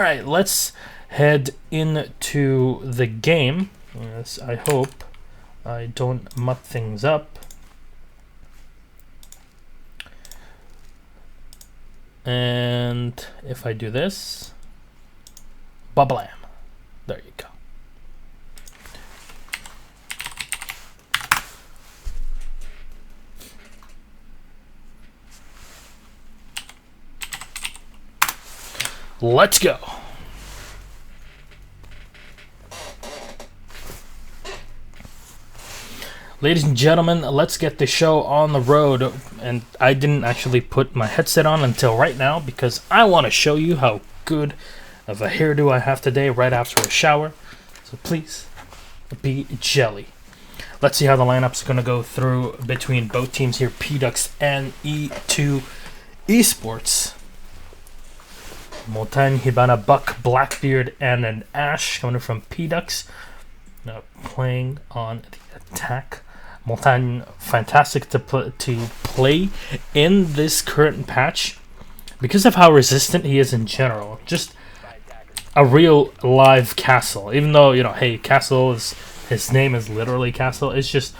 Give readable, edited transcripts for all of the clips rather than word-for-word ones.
Alright, let's head into the game. Yes, I hope I don't muck things up. And if I do this, bablam. There you go. Let's go. Ladies and gentlemen, let's get the show on the road. And I didn't actually put my headset on until right now because I want to show you how good of a hairdo I have today right after a shower. So please be jelly. Let's see how the lineup's going to go through between both teams here, PlayingDucks and E2 eSports. Montagne, Hibana, Buck, Blackbeard, and an Ash coming from PlayingDucks. Playing on the attack. Montagne, fantastic to play in this current patch because of how resistant he is in general. Just a real live Castle. Even though, hey, Castle is, his name is literally Castle. It's just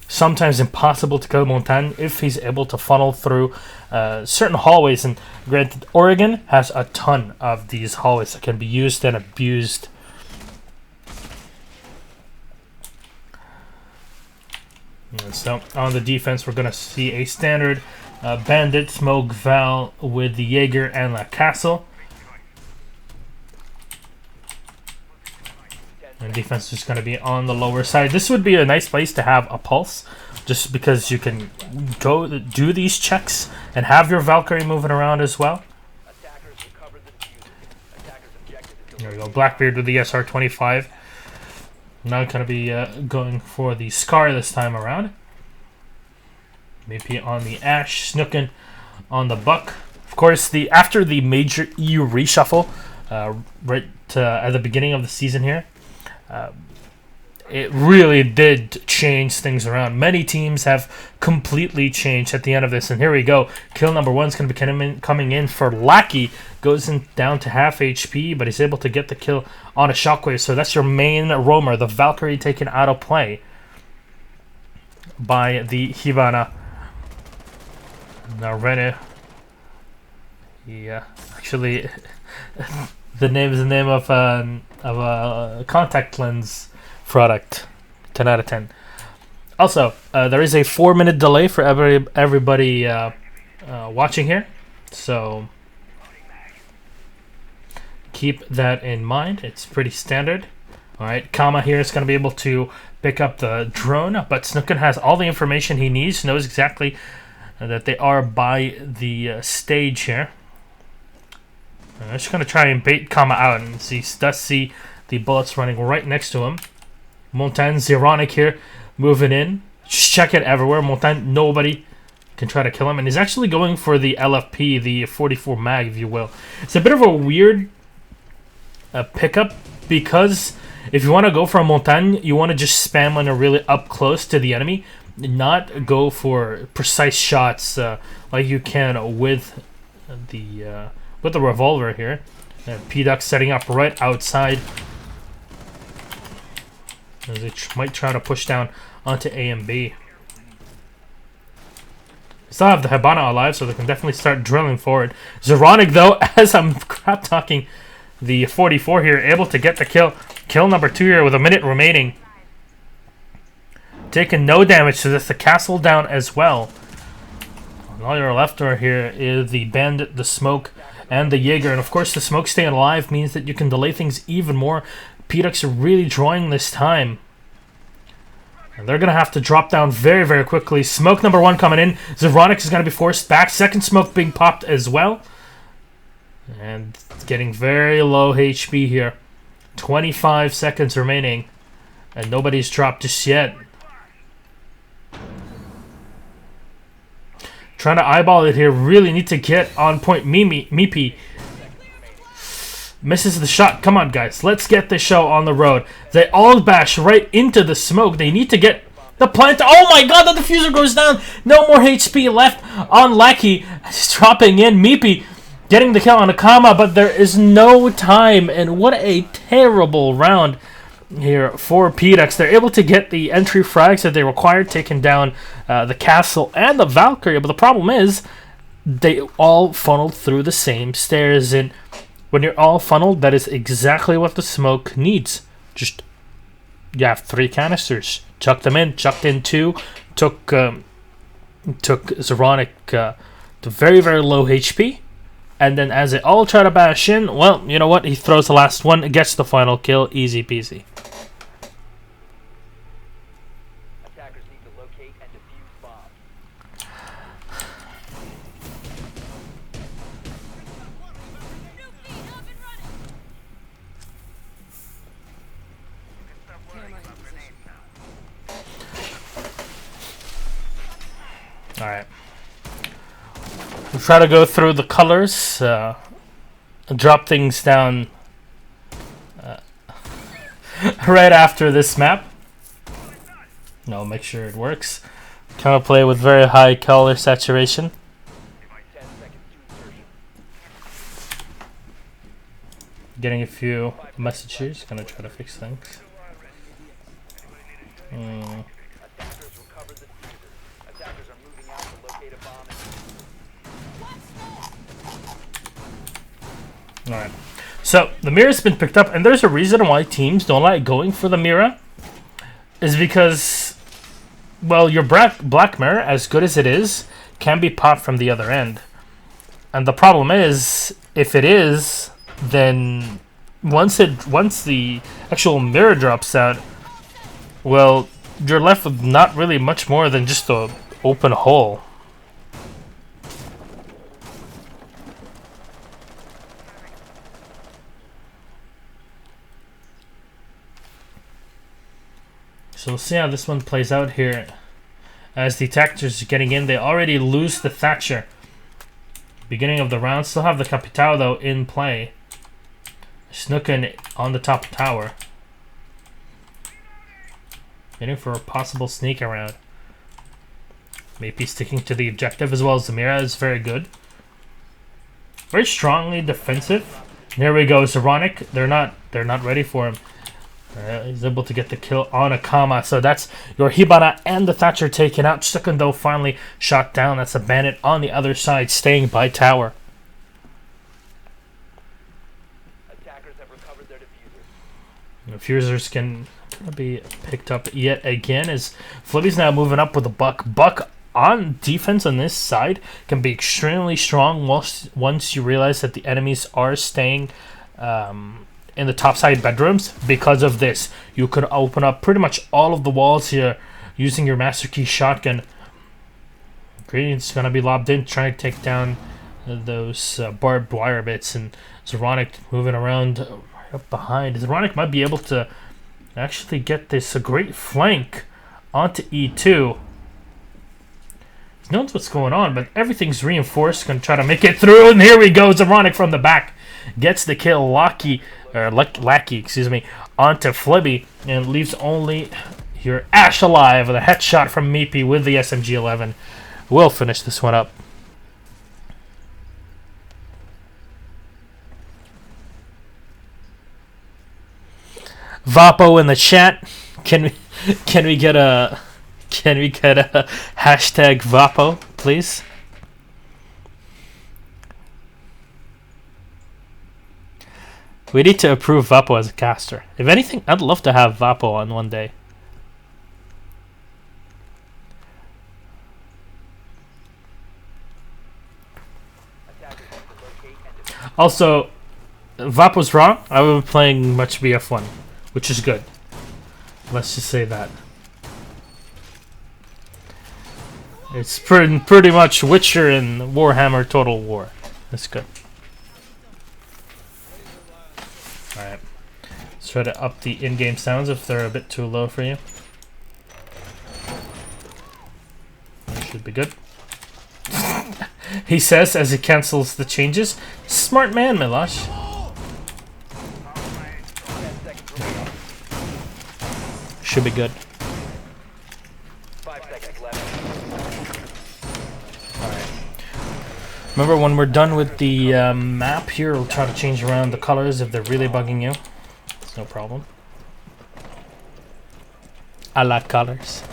sometimes impossible to kill Montagne if he's able to funnel through certain hallways. And granted, Oregon has a ton of these hallways that can be used and abused. So on the defense, we're going to see a standard Bandit, Smoke, Val with the Jaeger and La Castle. And defense is going to be on the lower side. This would be a nice place to have a Pulse, just because you can go do these checks and have your Valkyrie moving around as well. There we go, Blackbeard with the SR-25. Now going to be going for the Scar this time around. Maybe on the Ash, Snookin on the Buck. Of course, after the major EU reshuffle, right at the beginning of the season here, it really did change things around. Many teams have completely changed at the end of this, and here we go. Kill number 1 is going to be coming in for Lackey. Goes down to half HP, but he's able to get the kill on a Shockwave. So that's your main roamer, the Valkyrie, taken out of play by the Hibana. Now Rene, actually, the name is the name of a contact lens product. 10 out of 10. Also, there is a 4-minute delay for everybody watching here, so keep that in mind. It's pretty standard. Alright, Kama here is going to be able to pick up the drone, but Snookin has all the information he needs, knows exactly that they are by the stage here. I'm just going to try and bait Kama out, and he does see the bullets running right next to him. Montagne, Zeronic here, moving in. Just check it everywhere. Montagne, nobody can try to kill him, and he's actually going for the LFP, the 44 mag, if you will. It's a bit of a weird pickup, because if you want to go for a Montagne, you want to just spam when you're really up close to the enemy, not go for precise shots like you can with the revolver here. PlayingDucks setting up right outside as they might try to push down onto A and B. Still have the Hibana alive, so they can definitely start drilling forward. Zeronic, though, as I'm crap talking the 44 here, able to get the kill. Kill number 2 here with a minute remaining. Taking no damage to this. The Castle down as well. And all you're left over here is the Bandit, the Smoke, and the Jaeger. And of course, the Smoke staying alive means that you can delay things even more. PlayingDucks are really drawing this time. And they're going to have to drop down very, very quickly. Smoke number 1 coming in. Zeronic is going to be forced back. Second smoke being popped as well. And it's getting very low HP here. 25 seconds remaining. And nobody's dropped just yet. Trying to eyeball it here. Really need to get on point. Meepy. Misses the shot. Come on, guys. Let's get the show on the road. They all bash right into the smoke. They need to get the plant. Oh my god, the diffuser goes down. No more HP left on Lackey. He's dropping in. Meepy getting the kill on Akama, but there is no time, and what a terrible round here for PlayingDucks. They're able to get the entry frags that they required, taking down the castle and the Valkyrie, but the problem is they all funneled through the same stairs, and when you're all funneled, that is exactly what the smoke needs. Just, you have 3 canisters, chuck them in, chucked in 2, took Zeronic to very, very low HP, and then as they all try to bash in, well, you know what, he throws the last one, gets the final kill, easy peasy. Attackers need to locate and defuse bombs. Alright. We'll try to go through the colors, drop things down right after this map. No, make sure it works. Kind of play with very high color saturation. 10 seconds to insertion. Getting a few messages, gonna try to fix things. Attackers recover the diffuser. Attackers are moving out to locate a bomb. Alright. So, the mirror's been picked up, and there's a reason why teams don't like going for the mirror. Is because, well, your black mirror, as good as it is, can be popped from the other end. And the problem is, if it is, then once the actual mirror drops out, well, you're left with not really much more than just an open hole. So we'll see how this one plays out here. As the attackers are getting in, they already lose the Thatcher. Beginning of the round, still have the Capitao though in play. Snookin on the top tower. Waiting for a possible sneak around. Maybe sticking to the objective as well as Zamira is very good. Very strongly defensive. There we go, Zeronic. They're not ready for him. He's able to get the kill on Akama. So that's your Hibana and the Thatcher taken out. Snookin though finally shot down. That's a bandit on the other side staying by tower. Attackers have recovered their diffuser. Diffusers can be picked up yet again as Flibby's now moving up with a Buck. Buck on defense on this side can be extremely strong once you realize that the enemies are staying in the top side bedrooms. Because of this, you can open up pretty much all of the walls here using your Master Key shotgun. Gradient's gonna be lobbed in, trying to take down those barbed wire bits, and Zeronic moving around right up behind. Zeronic might be able to actually get this a great flank onto E2. He knows what's going on, but everything's reinforced. Gonna try to make it through, and here we go. Zeronic from the back gets the kill. Lackey, excuse me, onto Flibby, and leaves only your Ash alive with a headshot from Meepy with the SMG-11. We'll finish this one up. Vapo in the chat. Can we get a hashtag Vapo, please? We need to approve Vapo as a caster. If anything, I'd love to have Vapo on one day. Also, Vapo's wrong. I will be playing much BF1, which is good. Let's just say that. It's pretty much Witcher and Warhammer Total War. That's good. Alright. Let's try to up the in-game sounds if they're a bit too low for you. That should be good. He says as he cancels the changes. Smart man, Milosh. Should be good. 5 seconds left. Alright. Remember, when we're done with the map here, we'll try to change around the colors if they're really bugging you. It's no problem. I like colors.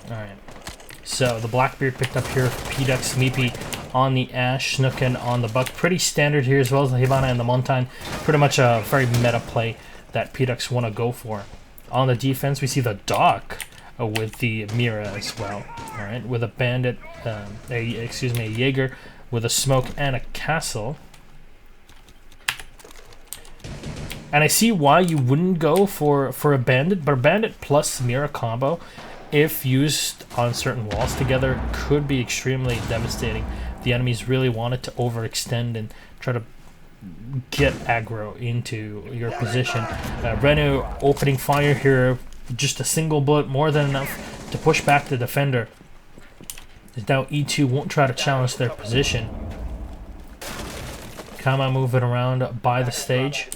Alright. So, the Blackbeard picked up here for PDucks, Meepy on the Ash, Snookin on the Buck. Pretty standard here, as well as the Hibana and the Montaigne. Pretty much a very meta play that PDucks want to go for. On the defense, we see the Doc with the Mira as well. Alright, with a Bandit, a Jaeger with a Smoke and a Castle. And I see why you wouldn't go for a Bandit, but a Bandit plus Mira combo, if used on certain walls together, could be extremely devastating. The enemies really wanted to overextend and try to get aggro into your position. Renu opening fire here, just a single bullet, more than enough to push back the defender. Now E2 won't try to challenge their position. Kama moving around by the stage.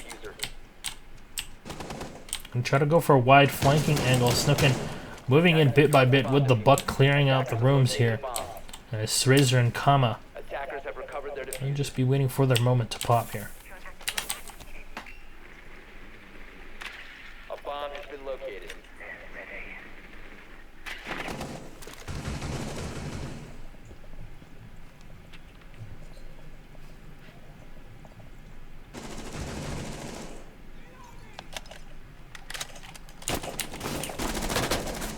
And try to go for a wide flanking angle. Snookin moving in bit by bit with the Buck clearing out the rooms here. It's Razor and Kama. They'll just be waiting for their moment to pop here. A bomb has been located.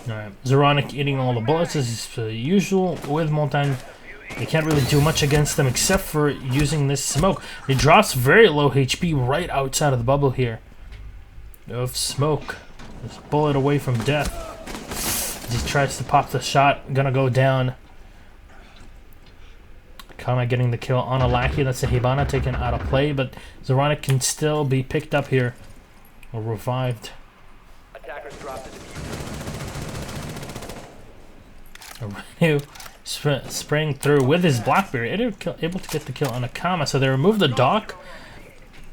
Alright, Zoronic eating all the bullets as usual with Montaigne. They can't really do much against them except for using this smoke. It drops very low HP right outside of the bubble here. Of smoke. Just a bullet away from death. He tries to pop the shot, gonna go down. Kama getting the kill on a Lackey. That's a Hibana taken out of play, but Zoronic can still be picked up here. Or revived. Attackers dropped the Renu spraying through with his Blackbeard, able to get the kill on a Kama. So they remove the Doc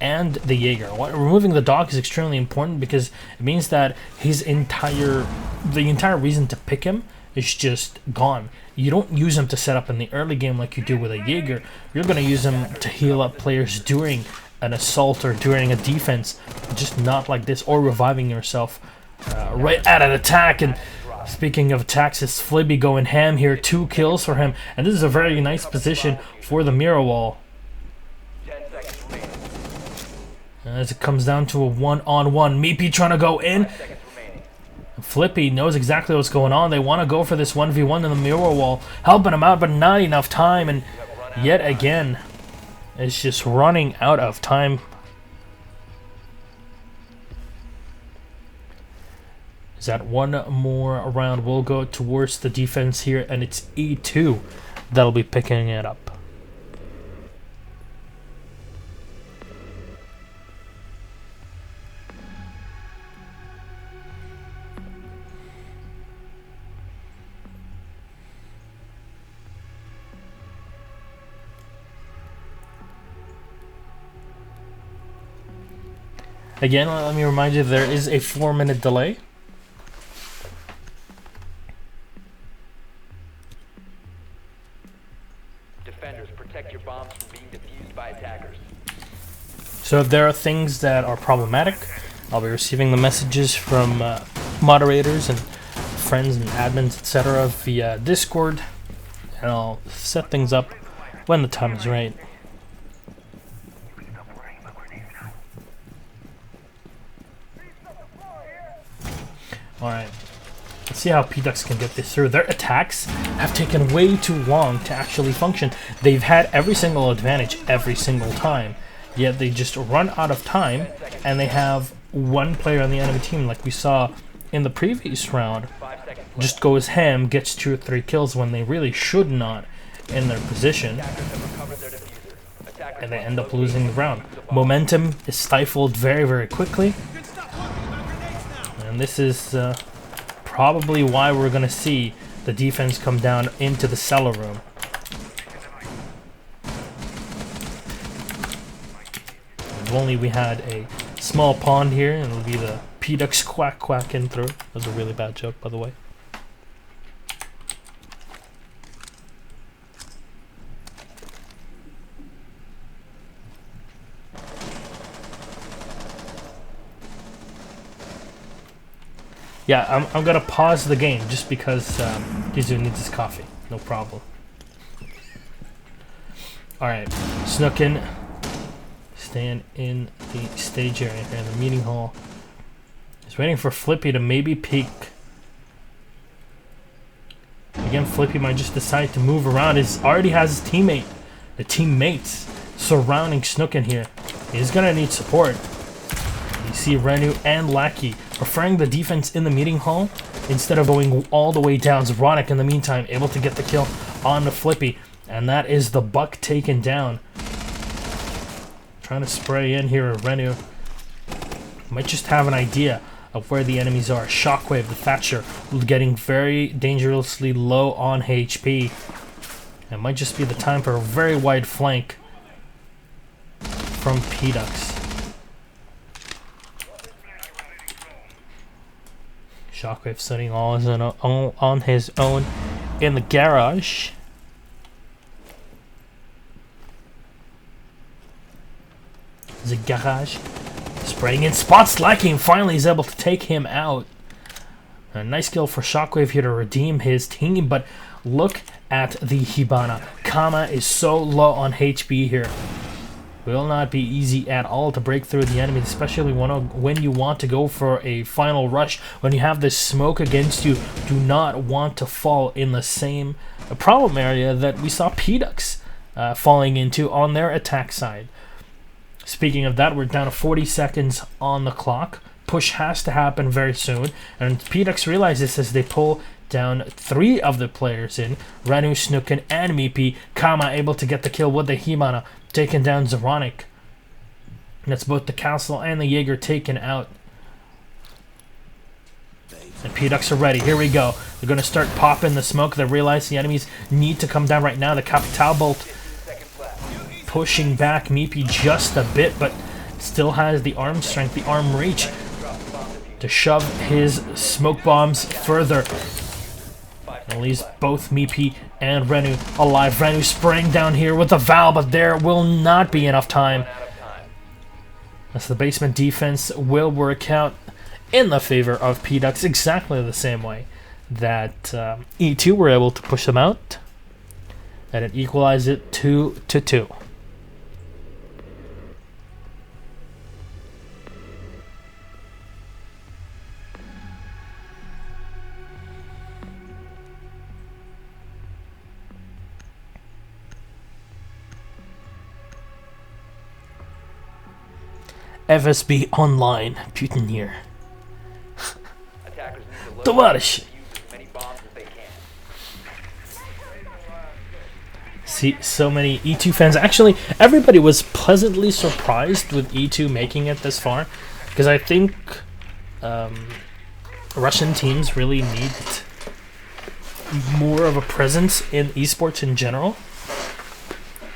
and the Jaeger. Removing the Doc is extremely important because it means that the entire reason to pick him is just gone. You don't use him to set up in the early game like you do with a Jaeger. You're going to use him to heal up players during an assault or during a defense, just not like this, or reviving yourself right at an attack. And speaking of attacks, it's Flibby going ham here. 2 kills for him. And this is a very nice position for the mirror wall. 10 seconds remaining. As it comes down to a one-on-one. Meepy trying to go in. 5 seconds remaining. Flippy knows exactly what's going on. They want to go for this 1v1 in the mirror wall. Helping him out, but not enough time. And yet again, it's just running out of time. Is that one more round will go towards the defense here, and it's E2 that'll be picking it up. Again, let me remind you, there is a 4-minute delay. Defenders, protect your bombs from being defused by attackers. So if there are things that are problematic, I'll be receiving the messages from moderators and friends and admins, etc. via Discord, and I'll set things up when the time is right. Alright, let's see how PDucks can get this through. Their attacks have taken way too long to actually function. They've had every single advantage every single time, yet they just run out of time, and they have one player on the enemy team, like we saw in the previous round, just goes ham, gets 2 or 3 kills when they really should not in their position, and they end up losing the round. Momentum is stifled very, very quickly. And this is probably why we're going to see the defense come down into the cellar room. If only we had a small pond here, and it'll be the PDucks quacking through. That was a really bad joke, by the way. Yeah, I'm gonna pause the game just because Gizu needs his coffee. No problem. Alright, Snookin staying in the stage area here in the meeting hall. He's waiting for Flippy to maybe peek. Again, Flippy might just decide to move around. He already has his teammates surrounding Snookin here. He's gonna need support. You see Renu and Lackey preferring the defense in the meeting hall instead of going all the way down. Zronik in the meantime able to get the kill on the Flippy, and that is the buck taken down. Trying to spray in here with Renu. Might just have an idea of where the enemies are. Shockwave, the Thatcher, getting very dangerously low on HP. It might just be the time for a very wide flank from PDucks. Shockwave sitting all on his own in the garage. The garage. Spraying in spots, Lacking finally is able to take him out. A nice kill for Shockwave here to redeem his team, but look at the Hibana. Kama is so low on HP here. Will not be easy at all to break through the enemy, especially when you want to go for a final rush. When you have this smoke against you, do not want to fall in the same problem area that we saw PDucks falling into on their attack side. Speaking of that, we're down to 40 seconds on the clock. Push has to happen very soon, and PDucks realizes as they pull down 3 of the players in. Renu, Snookin, and Meepy. Kama able to get the kill with the Himana, taking down Zronik. That's both the Castle and the Jaeger taken out. And PDucks are ready. Here we go. They're going to start popping the smoke. They realize the enemies need to come down right now. The Capital Bolt pushing back Meepy just a bit, but still has the arm strength, the arm reach to shove his smoke bombs further. At least both Meepy and Renu alive. Renu spraying down here with the Val, but there will not be enough time. As the basement defense will work out in the favor of PDucks exactly the same way that E2 were able to push them out, and it equalized it 2-2. FSB online, Putin here. Товарищи! See, so many E2 fans. Actually, everybody was pleasantly surprised with E2 making it this far, because I think Russian teams really need more of a presence in esports in general.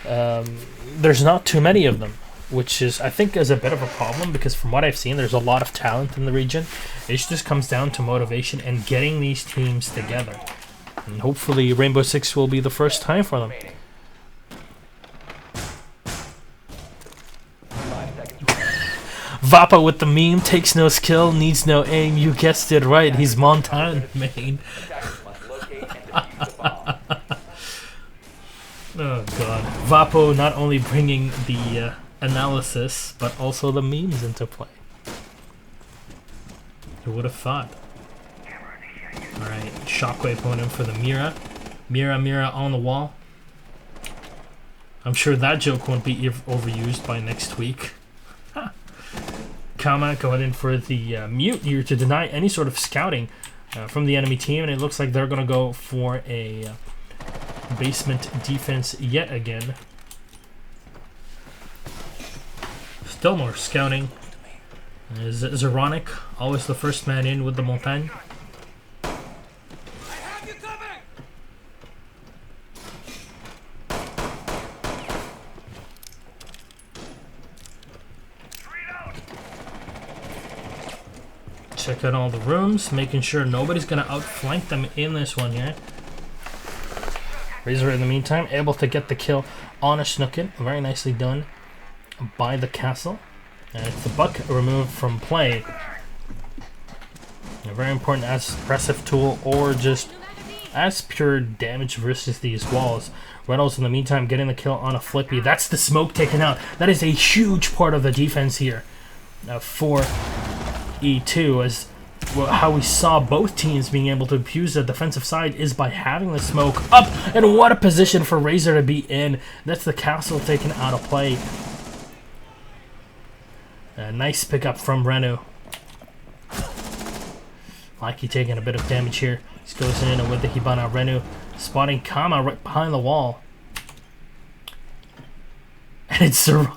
There's not too many of them, which is, I think, is a bit of a problem, because from what I've seen, there's a lot of talent in the region. It just comes down to motivation and getting these teams together. And hopefully Rainbow Six will be the first time for them. Vapa with the meme, takes no skill, needs no aim. You guessed it right, he's Montan main. Oh god. Vapo not only bringing the analysis, but also the memes into play. Who would have thought? Alright, Shockwave going in for the Mira. Mira on the wall. I'm sure that joke won't be overused by next week. Kama going in for the mute here to deny any sort of scouting from the enemy team, and it looks like they're going to go for a basement defense yet again. Still more scouting. Is Zronik always the first man in with the Montagne? Check out all the rooms, making sure nobody's going to outflank them in this one here. Razor in the meantime able to get the kill on a Snookin. Very nicely done by the Castle. And it's the buck removed from play. A very important as suppressive tool or just as pure damage versus these walls. Reynolds in the meantime getting the kill on a flippy. That's the smoke taken out. That is a huge part of the defense here for E2, as well, how we saw both teams being able to abuse the defensive side is by having the smoke up. And what a position for Razor to be in. That's the castle taken out of play. A nice pickup from Renu. Mikey taking a bit of damage here. He goes in and with the Hibana. Renu spotting Kama right behind the wall. And it's Zeronic.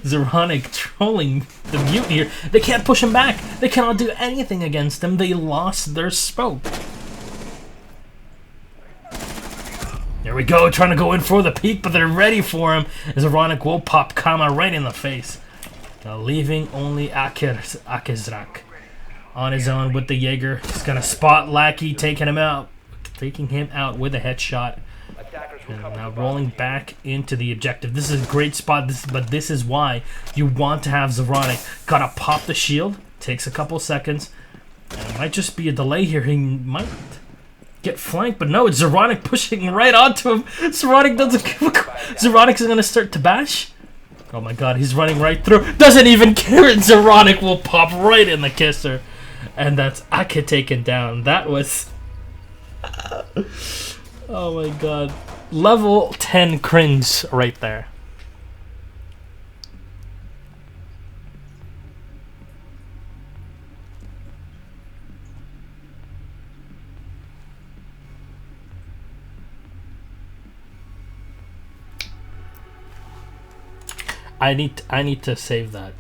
Zeronic trolling the mute here. They can't push him back. They cannot do anything against him. They lost their smoke. There we go, trying to go in for the peek, but they're ready for him. Zeronic will pop Kama right in the face. Leaving only Akezrak on his own with the Jaeger. He's gonna spot Lackey, taking him out with a headshot. And now rolling back into the objective. This is a great spot, but this is why you want to have Zeronic. Gotta pop the shield. Takes a couple seconds. And it might just be a delay here. He might get flanked, but no, it's Zeronic pushing right onto him. Zeronic doesn't give a Zeronic's gonna start to bash. Oh my god, he's running right through. Doesn't even care, and Zeronic will pop right in the kisser. And that's Ake taken down. That was... oh my god. Level 10 cringe right there. I need to save that.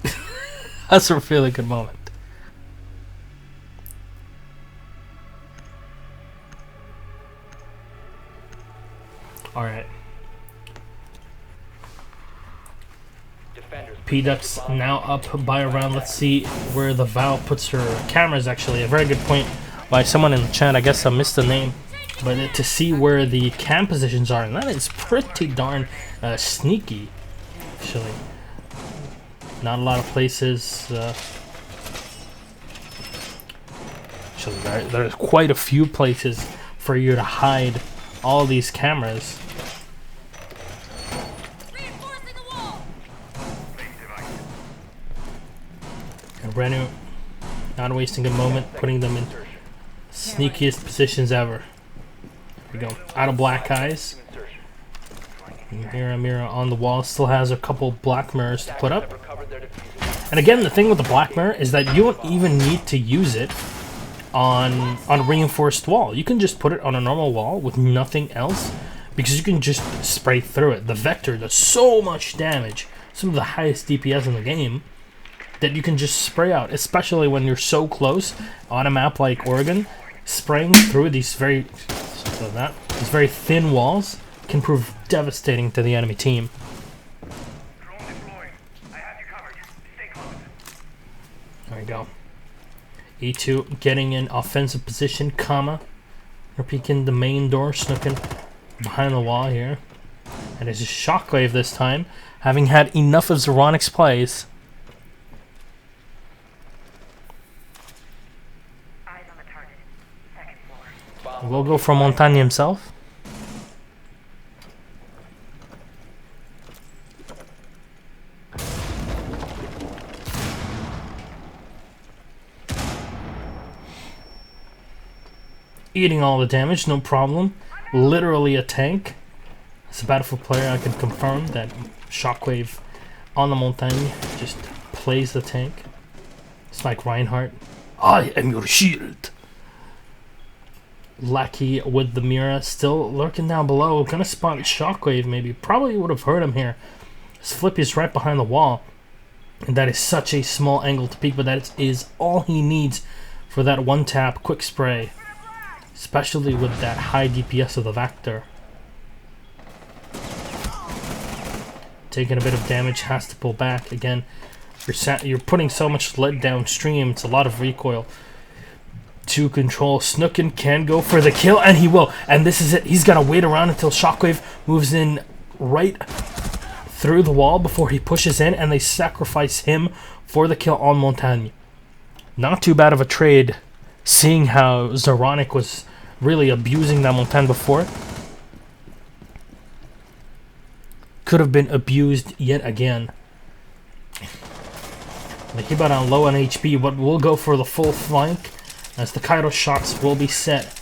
That's a really good moment. All right. PlayingDucks now up by a round. Let's see where the Val puts her cameras. Actually, a very good point by someone in the chat. I guess I missed the name, but to see where the cam positions are, and that is pretty darn sneaky. Actually, not a lot of places. Actually, there's quite a few places for you to hide all these cameras. And Renu not wasting a moment, putting them in sneakiest positions ever. There we go. Out of black eyes. Mira on the wall still has a couple black mirrors to put up. And again, the thing with the black mirror is that you don't even need to use it on a reinforced wall. You can just put it on a normal wall with nothing else, because you can just spray through it. The Vector does so much damage, some of the highest DPS in the game, that you can just spray out, especially when you're so close on a map like Oregon. Spraying through these very thin walls can prove devastating to the enemy team. There we go. E2 getting in offensive position. Kama, they're peeking the main door, snooking behind the wall here. And it's a Shockwave this time, having had enough of Zeronic's plays. We'll go for Montagne himself. Eating all the damage, no problem. Literally a tank. As a Battlefield player, I can confirm that Shockwave on the Montagne just plays the tank. It's like Reinhardt. I am your shield. Lackey with the Mira still lurking down below. Gonna spot Shockwave maybe. Probably would have heard him here. His Flippy is right behind the wall. And that is such a small angle to peek, but that is all he needs for that one tap quick spray. Especially with that high DPS of the Vector. Taking a bit of damage, has to pull back. Again, you're putting so much lead downstream, it's a lot of recoil to control. Snookin can go for the kill, and he will. And this is it. He's got to wait around until Shockwave moves in right through the wall before he pushes in, and they sacrifice him for the kill on Montagne. Not too bad of a trade, seeing how Zoronic was really abusing that Montagne before. Could have been abused yet again. The Hibaran low on HP, but we'll go for the full flank as the Kairos shots will be set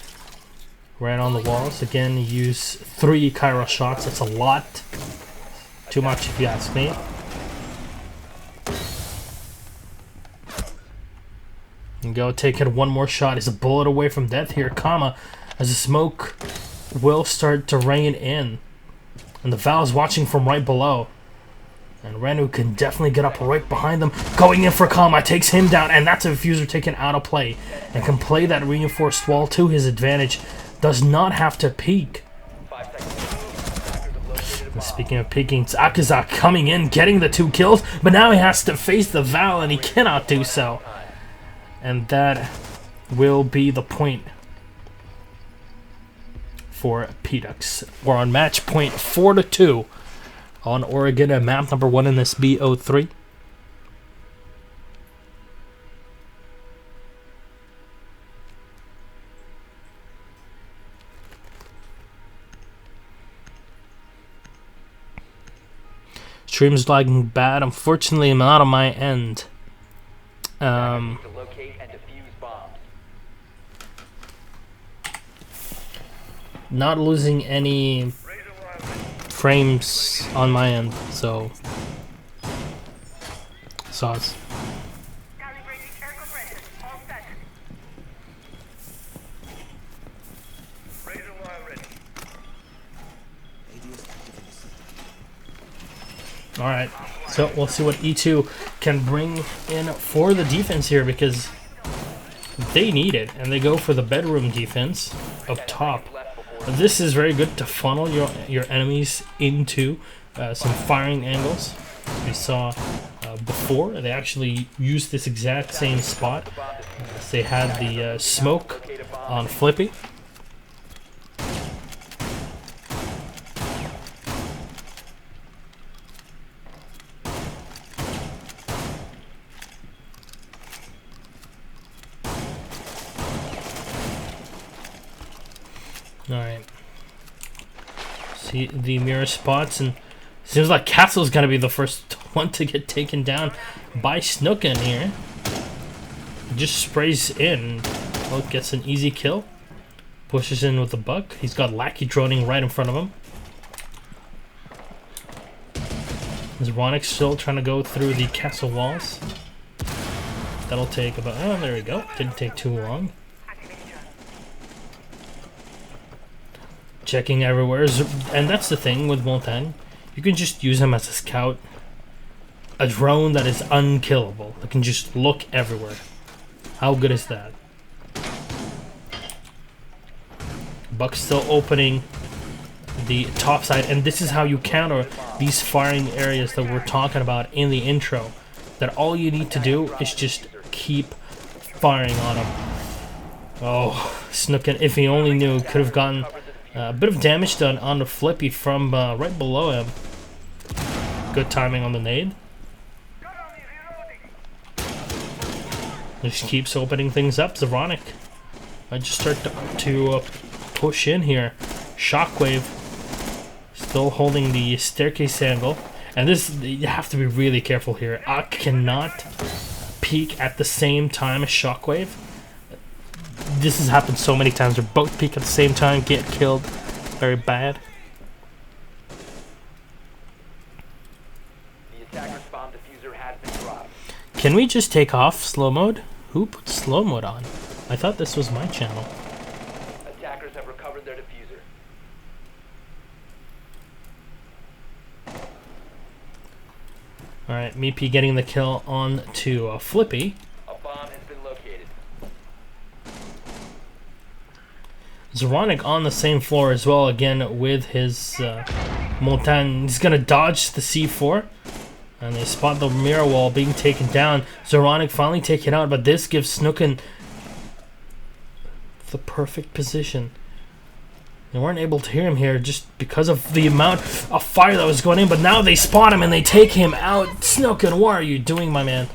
right on the walls. Again, use 3 Kairos shots. That's a lot. Too much if you ask me. And go take it. One more shot. Is a bullet away from death here. Kama, as the smoke will start to rain in. And the Val's watching from right below. And Renu can definitely get up right behind them. Going in for Kama, takes him down. And that's a diffuser taken out of play. And can play that reinforced wall to his advantage. Does not have to peek. And speaking of peeking, it's Akaza coming in, getting the 2 kills. But now he has to face the Val, and he cannot do so. And that will be the point for PlayingDucks. We're on match point 4-2 on Oregon at map number 1 in this BO3. Stream's lagging bad. Unfortunately, I'm not on my end. Not losing any frames on my end, so sauce. Alright, so we'll see what E2 can bring in for the defense here, because they need it, and they go for the bedroom defense up top. This is very good to funnel your enemies into some firing angles. We saw before, they actually used this exact same spot. They had the smoke on Flippy. Alright. See the mirror spots, and seems like Castle's gonna be the first one to get taken down by Snookin here. Just sprays in. Well, gets an easy kill. Pushes in with the buck. He's got Lackey droning right in front of him. Zoronic still trying to go through the castle walls. That'll take about... oh, there we go. Didn't take too long. Checking everywhere, and that's the thing with Montagne. You can just use him as a scout. A drone that is unkillable. That can just look everywhere. How good is that? Buck's still opening the top side, and this is how you counter these firing areas that we're talking about in the intro. That all you need to do is just keep firing on them. Oh, Snookin, if he only knew, could have gotten a bit of damage done on the Flippy from right below him. Good timing on the nade. Just keeps opening things up. Zoronic might just start to push in here. Shockwave still holding the staircase angle. And this, you have to be really careful here. I cannot peek at the same time as Shockwave. This has happened so many times. They're both peek at the same time, get killed. Very bad. The attacker's bomb diffuser has been dropped. Can we just take off slow mode? Who put slow mode on? I thought this was my channel. Attackers have recovered their diffuser. Alright, Meepy getting the kill on to Flippy. A bomb has been located. Zoronic on the same floor as well, again with his Montagne. He's gonna dodge the C4, and they spot the mirror wall being taken down. Zoronic finally taken out, but this gives Snookin the perfect position. They weren't able to hear him here just because of the amount of fire that was going in, but now they spot him and they take him out. Snookin, what are you doing, my man?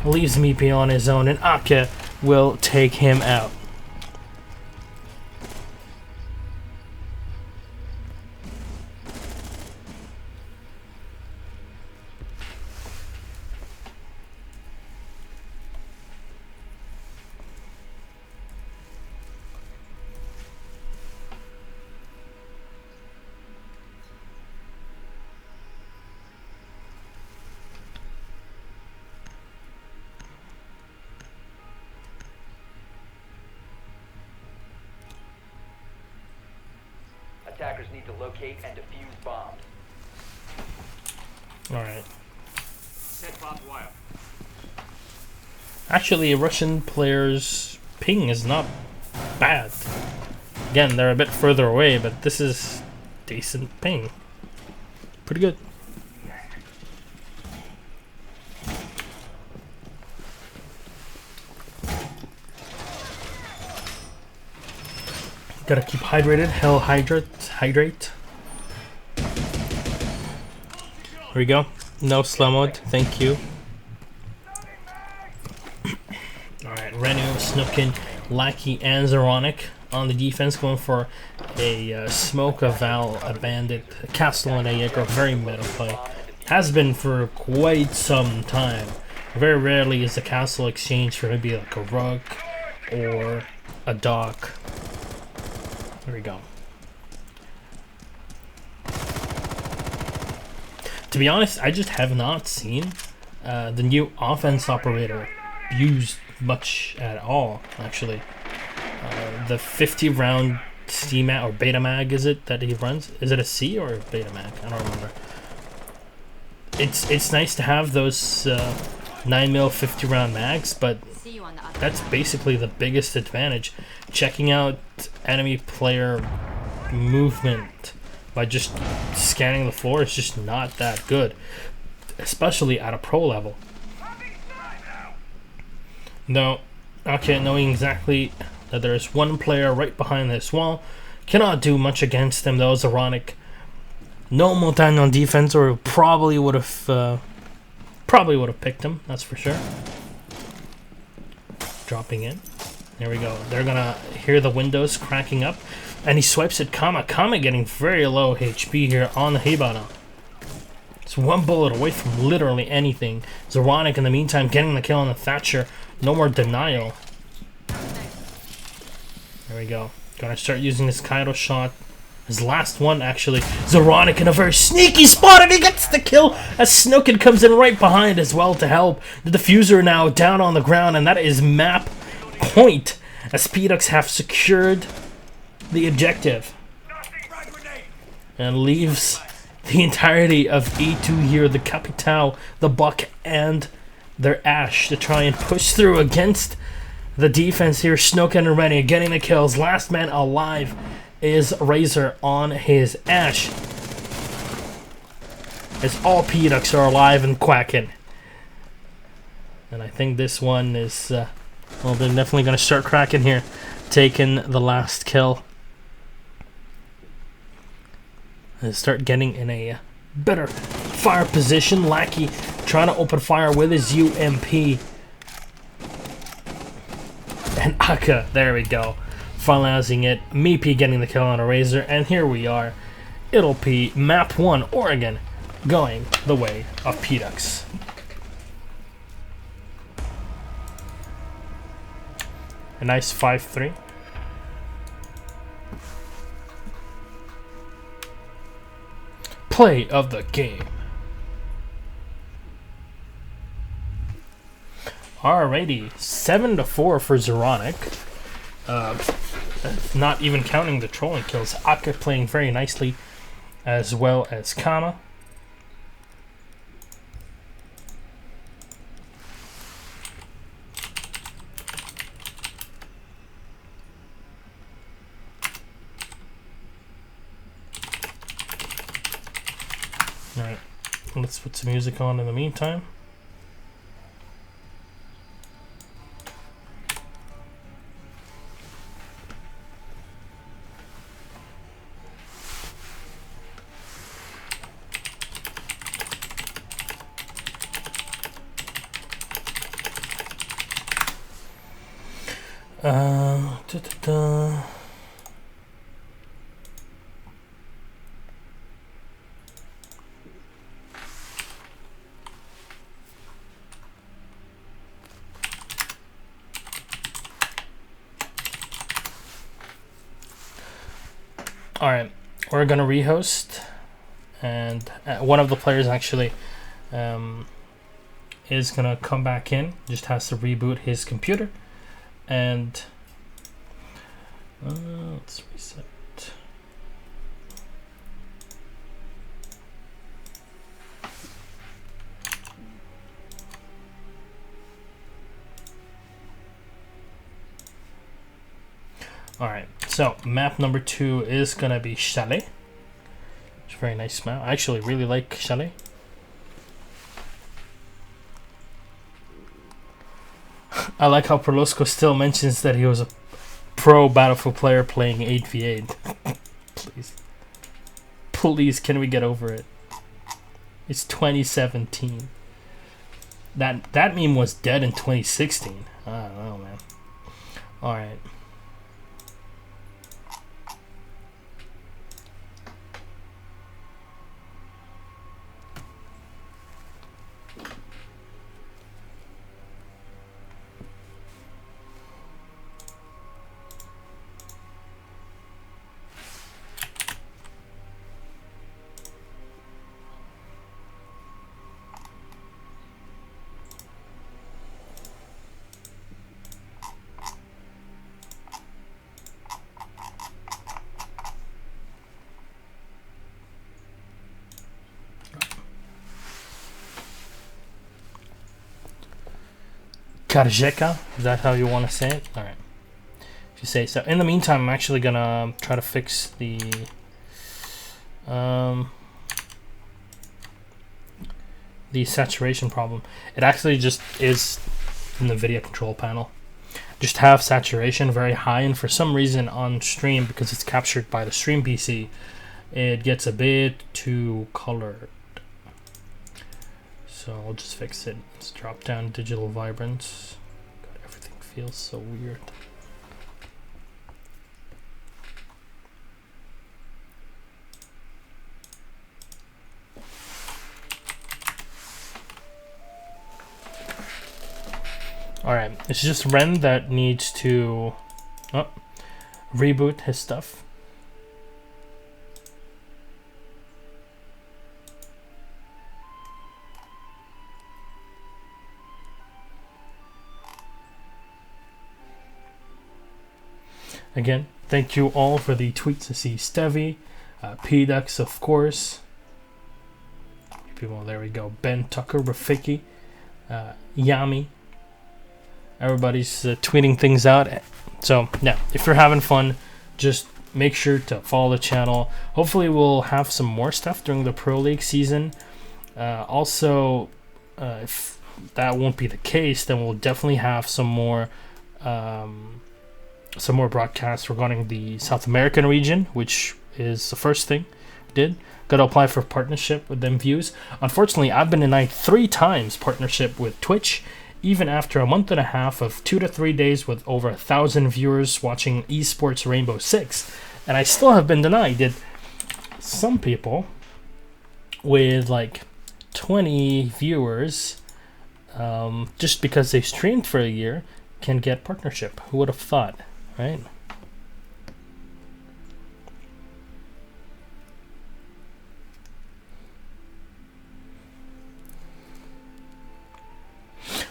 Leaves Meepy on his own, and Aka will take him out. Attackers need to locate and defuse bombs. Alright. Set barbed wire. Actually, Russian players' ping is not bad. Again, they're a bit further away, but this is decent ping. Pretty good. Gotta keep hydrated. Hell, hydrate. Here we go. No slow mode. Thank you. Alright, Renu, Snookin, Lackey, and Zeronic on the defense, going for a smoke, a Val, a Bandit, a Castle, and a Jaeger. Very meta play. Has been for quite some time. Very rarely is the Castle exchanged for maybe like a Rook or a Dock. There we go. To be honest, I just have not seen the new offense operator used much at all, actually. The 50 round C-Mag or Beta Mag, is it, that he runs? Is it a C or a Beta Mag? I don't remember. It's nice to have those 9mm 50 round mags, but that's basically the biggest advantage. Checking out enemy player movement by just scanning the floor is just not that good, especially at a pro level. No, okay, knowing exactly that there's one player right behind this wall, cannot do much against them though. Zeronic, no Montagne on defense, or probably would have picked him. That's for sure. Dropping in. There we go. They're gonna hear the windows cracking up, and he swipes at Kama. Kama getting very low HP here on the Hibana. It's one bullet away from literally anything. Zeronic in the meantime getting the kill on the Thatcher. No more denial. There we go. Gonna start using his Kaido shot. His last one, actually. Zeronic in a very sneaky spot, and he gets the kill as Snookin comes in right behind as well to help. The diffuser now down on the ground, and that is map point as PlayingDucks have secured the objective. And leaves the entirety of E2 here, the Capitao, the Buck, and their Ash to try and push through against the defense here. Snookin and Rennie getting the kills. Last man alive is Razor on his Ash, as all PlayingDucks are alive and quacking. And I think this one is, well, they're definitely going to start cracking here, taking the last kill. And start getting in a better fire position. Lackey trying to open fire with his UMP. And Aka, there we go, finalizing it. Meepy getting the kill on a Razor, and here we are. It'll be map 1, Oregon, going the way of PlayingDucks. A nice 5-3. Play of the game. Alrighty, 7-4 for Zeronic. Not even counting the trolling kills. Aka playing very nicely, as well as Kama. Alright, let's put some music on in the meantime. Da, da, da. All right, we're gonna rehost, and one of the players actually is gonna come back in. Just has to reboot his computer, and let's reset. All right, so map number 2 is gonna be Chalet. It's a very nice map. I actually really like Chalet. I like how Perlosco still mentions that he was a pro Battlefield player playing 8v8. Please. Please, can we get over it? It's 2017. That meme was dead in 2016. I don't know, man. Alright. Karjeka, is that how you want to say it? Alright. If you say so. In the meantime, I'm actually gonna try to fix the saturation problem. It actually just is in the video control panel. Just have saturation very high, and for some reason on stream, because it's captured by the stream PC, it gets a bit too colored. So I'll just fix it. Let's drop down digital vibrance. God, everything feels so weird. Alright, it's just Ren that needs to reboot his stuff. Again, thank you all for the tweets. I see Stevie, PlayingDucks, of course. People, there we go. Ben Tucker, Rafiki, Yami. Everybody's tweeting things out. So, yeah, if you're having fun, just make sure to follow the channel. Hopefully, we'll have some more stuff during the Pro League season. Also, if that won't be the case, then we'll definitely have some more broadcasts regarding the South American region, which is the first thing we did. Got to apply for partnership with them views. Unfortunately, I've been denied 3 times partnership with Twitch, even after a month and a half of 2 to 3 days with over 1,000 viewers watching eSports Rainbow Six, and I still have been denied. Did some people with like 20 viewers, just because they streamed for a year, can get partnership? Who would have thought, right?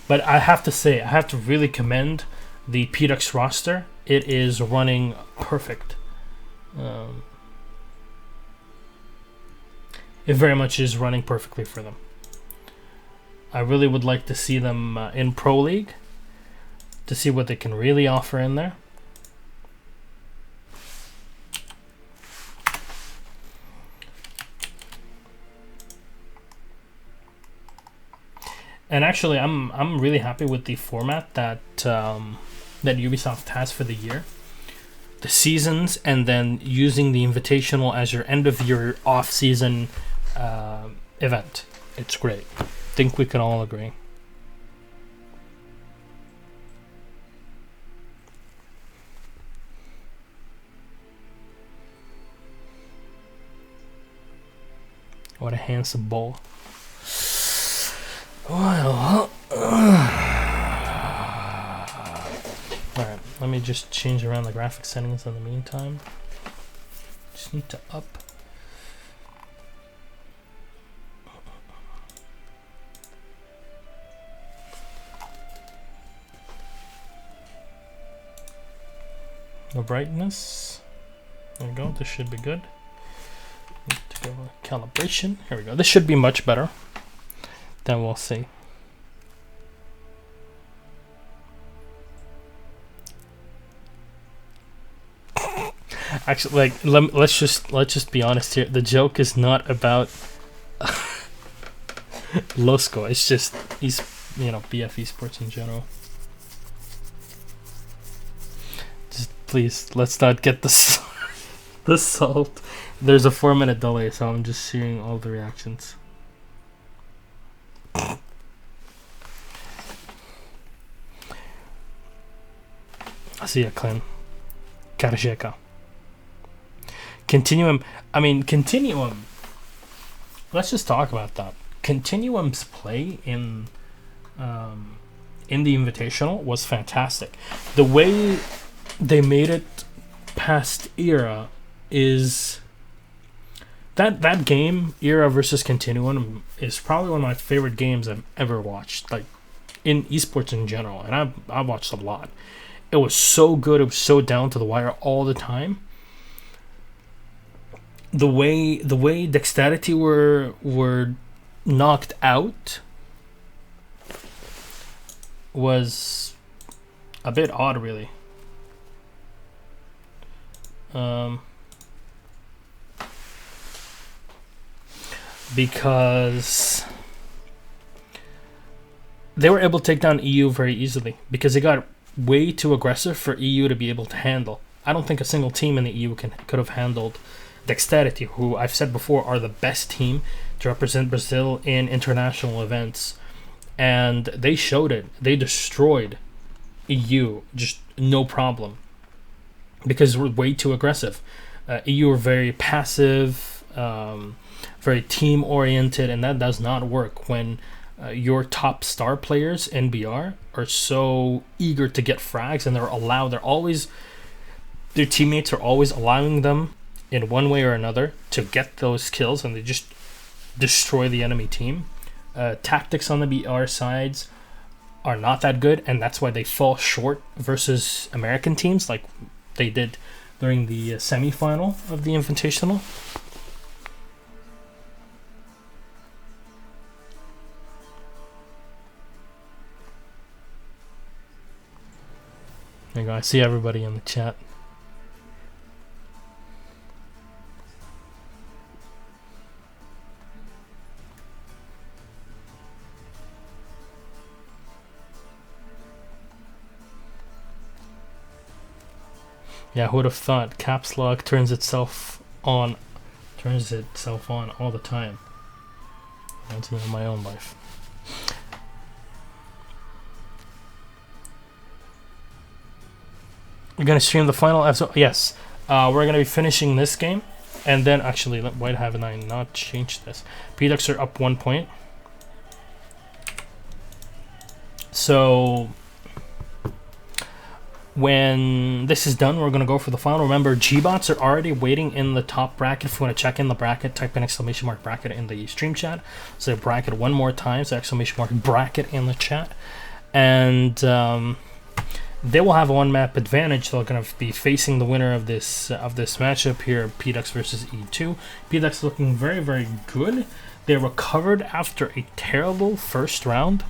But I have to say, I have to really commend the PlayingDucks roster. It is running perfect. It very much is running perfectly for them. I really would like to see them in Pro League to see what they can really offer in there. And actually, I'm really happy with the format that that Ubisoft has for the year, the seasons, and then using the Invitational as your end of your off-season event. It's great. I think we can all agree. What a handsome ball. Well, alright, let me just change around the graphic settings in the meantime. Just need to up. The brightness. There we go, this should be good. Need to go calibration. Here we go. This should be much better. Then we'll see. Actually, like, let's just be honest here. The joke is not about Losco. It's just BF eSports in general. Just please, let's not get the the salt. There's a 4-minute delay, so I'm just seeing all the reactions. I see ya, Clem. Karasheka. Continuum. I mean, Continuum. Let's just talk about that. Continuum's play in the Invitational was fantastic. The way they made it past Era is that game, Era versus Continuum, is probably one of my favorite games I've ever watched, like in esports in general, and I've watched a lot. It was so good. It was so down to the wire all the time. The way Dexterity were knocked out was a bit odd, really. Because they were able to take down EU very easily because they got way too aggressive for EU to be able to handle. I don't think a single team in the EU could have handled Dexterity, who I've said before are the best team to represent Brazil in international events, and they showed it. They destroyed EU just no problem because we're way too aggressive. EU are very passive, very team oriented, and that does not work when your top star players in BR are so eager to get frags, and their teammates are always allowing them in one way or another to get those kills, and they just destroy the enemy team. Tactics on the BR sides are not that good, and that's why they fall short versus American teams like they did during the semi-final of the Invitational. There you go. I see everybody in the chat. Yeah, who would have thought caps lock turns itself on all the time. That's me in my own life. You're gonna stream the final episode? Yes. We're gonna be finishing this game, and then actually, why haven't I not changed this? PDucks are up 1 point. So when this is done, we're gonna go for the final. Remember, G-bots are already waiting in the top bracket. If you want to check in the bracket, type in ! bracket in the stream chat. So bracket one more time. So ! bracket in the chat, and they will have a one-map advantage. They're going to be facing the winner of this matchup here, PDucks versus E2. PDucks looking very, very good. They recovered after a terrible first round.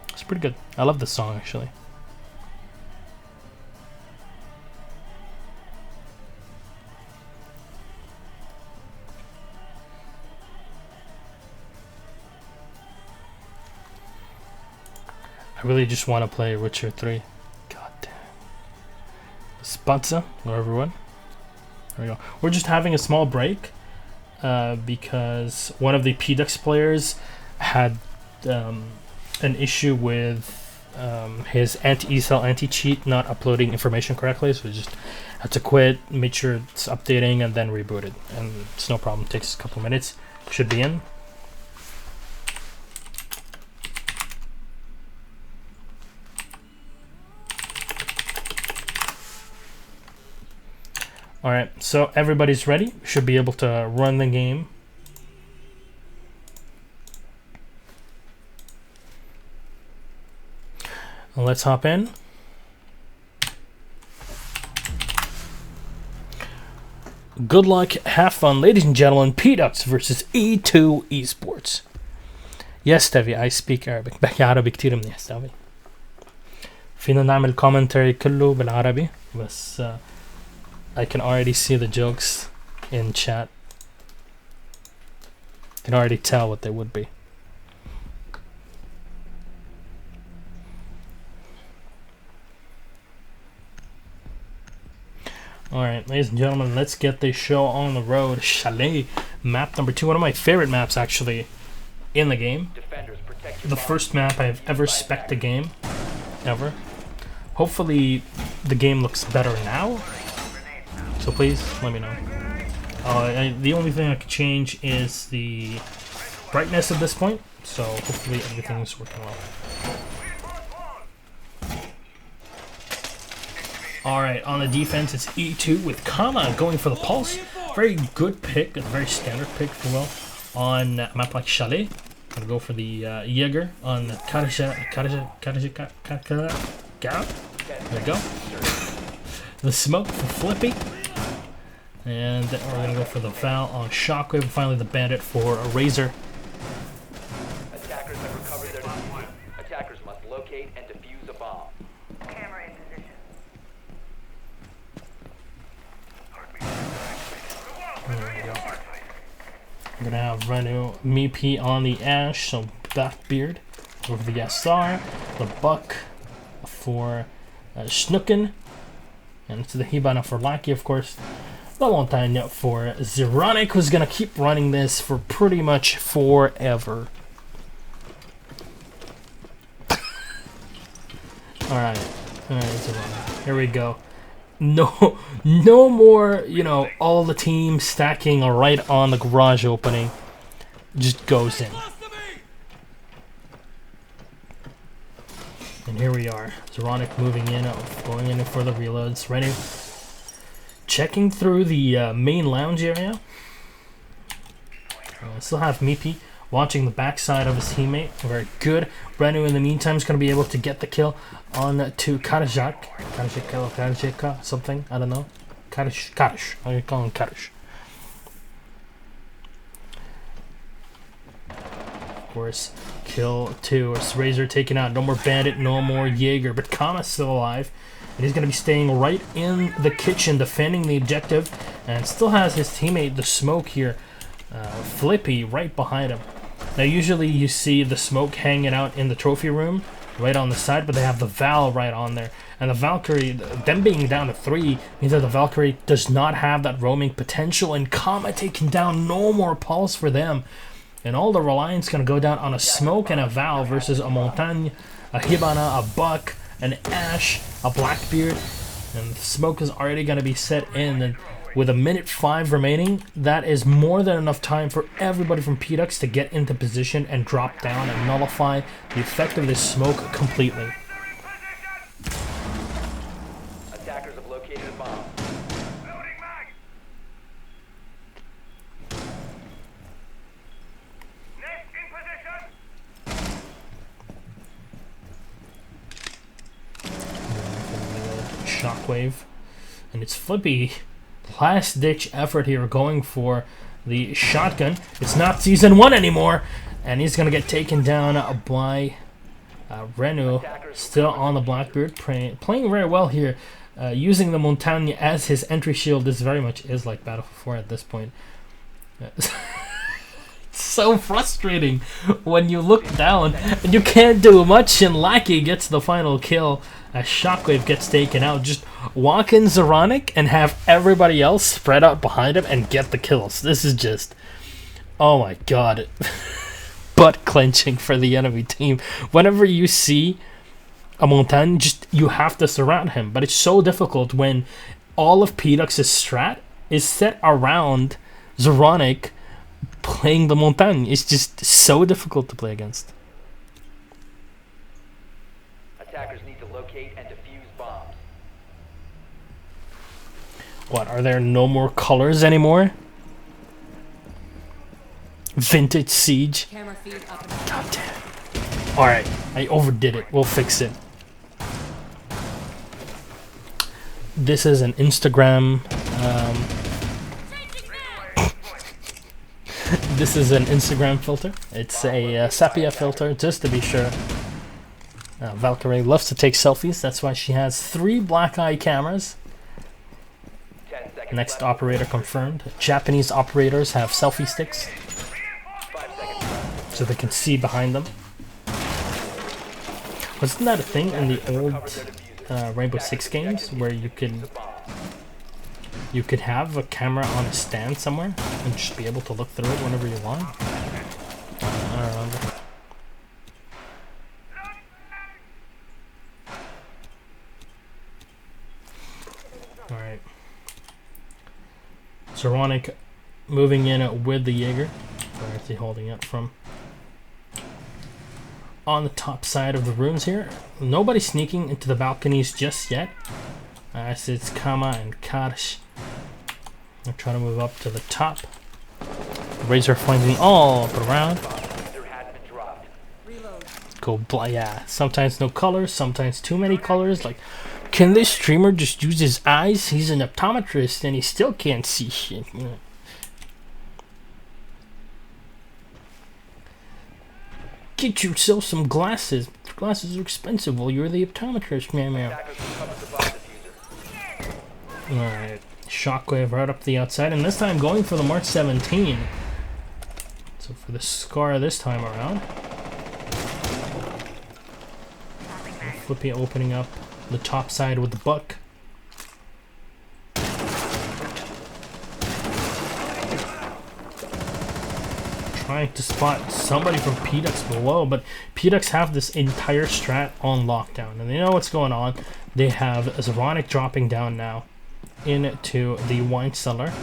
It's pretty good. I love this song, actually. I really just want to play Witcher 3. God damn. Sponsor, hello everyone. There we go. We're just having a small break because one of the PDucks players had an issue with his anti-ESL, anti-cheat not uploading information correctly, so just had to quit, make sure it's updating, and then reboot it. And it's no problem, it takes a couple minutes, should be in. Alright, so everybody's ready, should be able to run the game. Let's hop in. Good luck, have fun, ladies and gentlemen. PlayingDucks versus E2 eSports. Yes, Tevi, I speak Arabic. بحكي عربي كتير منيح تاوي. فينا نعمل commentary كله بالعربي بس I can already see the jokes in chat. Can already tell what they would be. Alright, ladies and gentlemen, let's get this show on the road. Chalet, map number 2, one of my favorite maps actually in the game. The first map I've ever spec'd a game, ever. Hopefully the game looks better now, so please let me know. The only thing I could change is the brightness at this point, so hopefully everything's working well. Alright, on the defense, it's E2 with Kama going for the pulse. Very good pick, a very standard pick, if you will, on a map like Chalet. Gonna go for the Jaeger on There we go. The smoke for Flippy. And then we're gonna go for the Val on Shockwave. And finally, the Bandit for a Razor. Attackers have recovered their defuse. Attackers must locate and defuse a bomb. Camera in position. There we go. I'm gonna have Renu, Meepy on the Ash, so Blackbeard over the SR, the Buck for Snooken, and it's the Hibana for Lackey, of course. The Montagne for Zeronic, who's gonna keep running this for pretty much forever. Alright, Zeronic. Here we go. No more, you know, all the teams stacking right on the garage opening. Just goes in. And here we are. Zeronic moving in, going in for the reloads. Ready. Checking through the main lounge area. Still have Meepy watching the backside of his teammate. Very good. Renu in the meantime is going to be able to get the kill on to Karajak. Karajeka, something. I don't know. Karish. I'm going to call him Karish. Of course, kill 2. It's Razor taken out. No more Bandit, no more Jaeger. But Kama's still alive. And he's going to be staying right in the kitchen, defending the objective. And still has his teammate, the Smoke here, Flippy, right behind him. Now, usually you see the Smoke hanging out in the trophy room, right on the side, but they have the Val right on there. And the Valkyrie, them being down to 3, means that the Valkyrie does not have that roaming potential. And Kama taking down, no more pulse for them. And all the reliance going to go down on a Smoke and a Val versus a Montagne, a Hibana, a Buck, an Ash, a Blackbeard, and Smoke is already going to be set in. And with 1:05 remaining, that is more than enough time for everybody from PlayingDucks to get into position and drop down and nullify the effect of this Smoke completely. Attackers have located a bomb. Shockwave, and it's Flippy. Last ditch effort here, going for the shotgun. It's not season 1 anymore, and he's gonna get taken down by Renu, still on the Blackbeard, playing very well here, using the Montagne as his entry shield. This very much is like Battlefield 4 at this point. It's so frustrating when you look down and you can't do much, and Lackey gets the final kill as Shockwave gets taken out. Just walk in Zeronic and have everybody else spread out behind him and get the kills. This is just, oh my god, butt clenching for the enemy team. Whenever you see a Montagne, just you have to surround him. But it's so difficult when all of PDucks' strat is set around Zeronic playing the Montagne. It's just so difficult to play against. Attackers need to locate and defuse bombs. What, are there no more colors anymore? Vintage Siege. Camera feed up and God damn. Alright, I overdid it. We'll fix it. This is an Instagram. This is an Instagram filter. It's a sepia filter, just to be sure. Valkyrie loves to take selfies. That's why she has 3 black eye cameras. 10 seconds Next left. operator confirmed. Japanese operators have selfie sticks 5 seconds left. so they can see behind them. Wasn't that a thing in the old Rainbow Six games where you could have a camera on a stand somewhere and just be able to look through it whenever you want? I don't remember. Alright. Zeronic moving in with the Jaeger. Where is he holding it from? On the top side of the rooms here. Nobody sneaking into the balconies just yet. As it's Kama and Karsh. They're trying to move up to the top. Razor flanking all up around. There has been dropped. reload. Go yeah. Sometimes no colors, sometimes too many colors. Like, can this streamer just use his eyes? He's an optometrist and he still can't see shit. You know? Get yourself some glasses. Glasses are expensive. Well, you're the optometrist, man. Attackers recovered the bomb diffuser. Alright. Shockwave right up the outside, and this time going for the March 17. So for the Scar this time around. Flippy opening up the top side with the Buck. Trying to spot somebody from PDucks below, but PDucks have this entire strat on lockdown, and they know what's going on. They have Zeronic dropping down now into the wine cellar.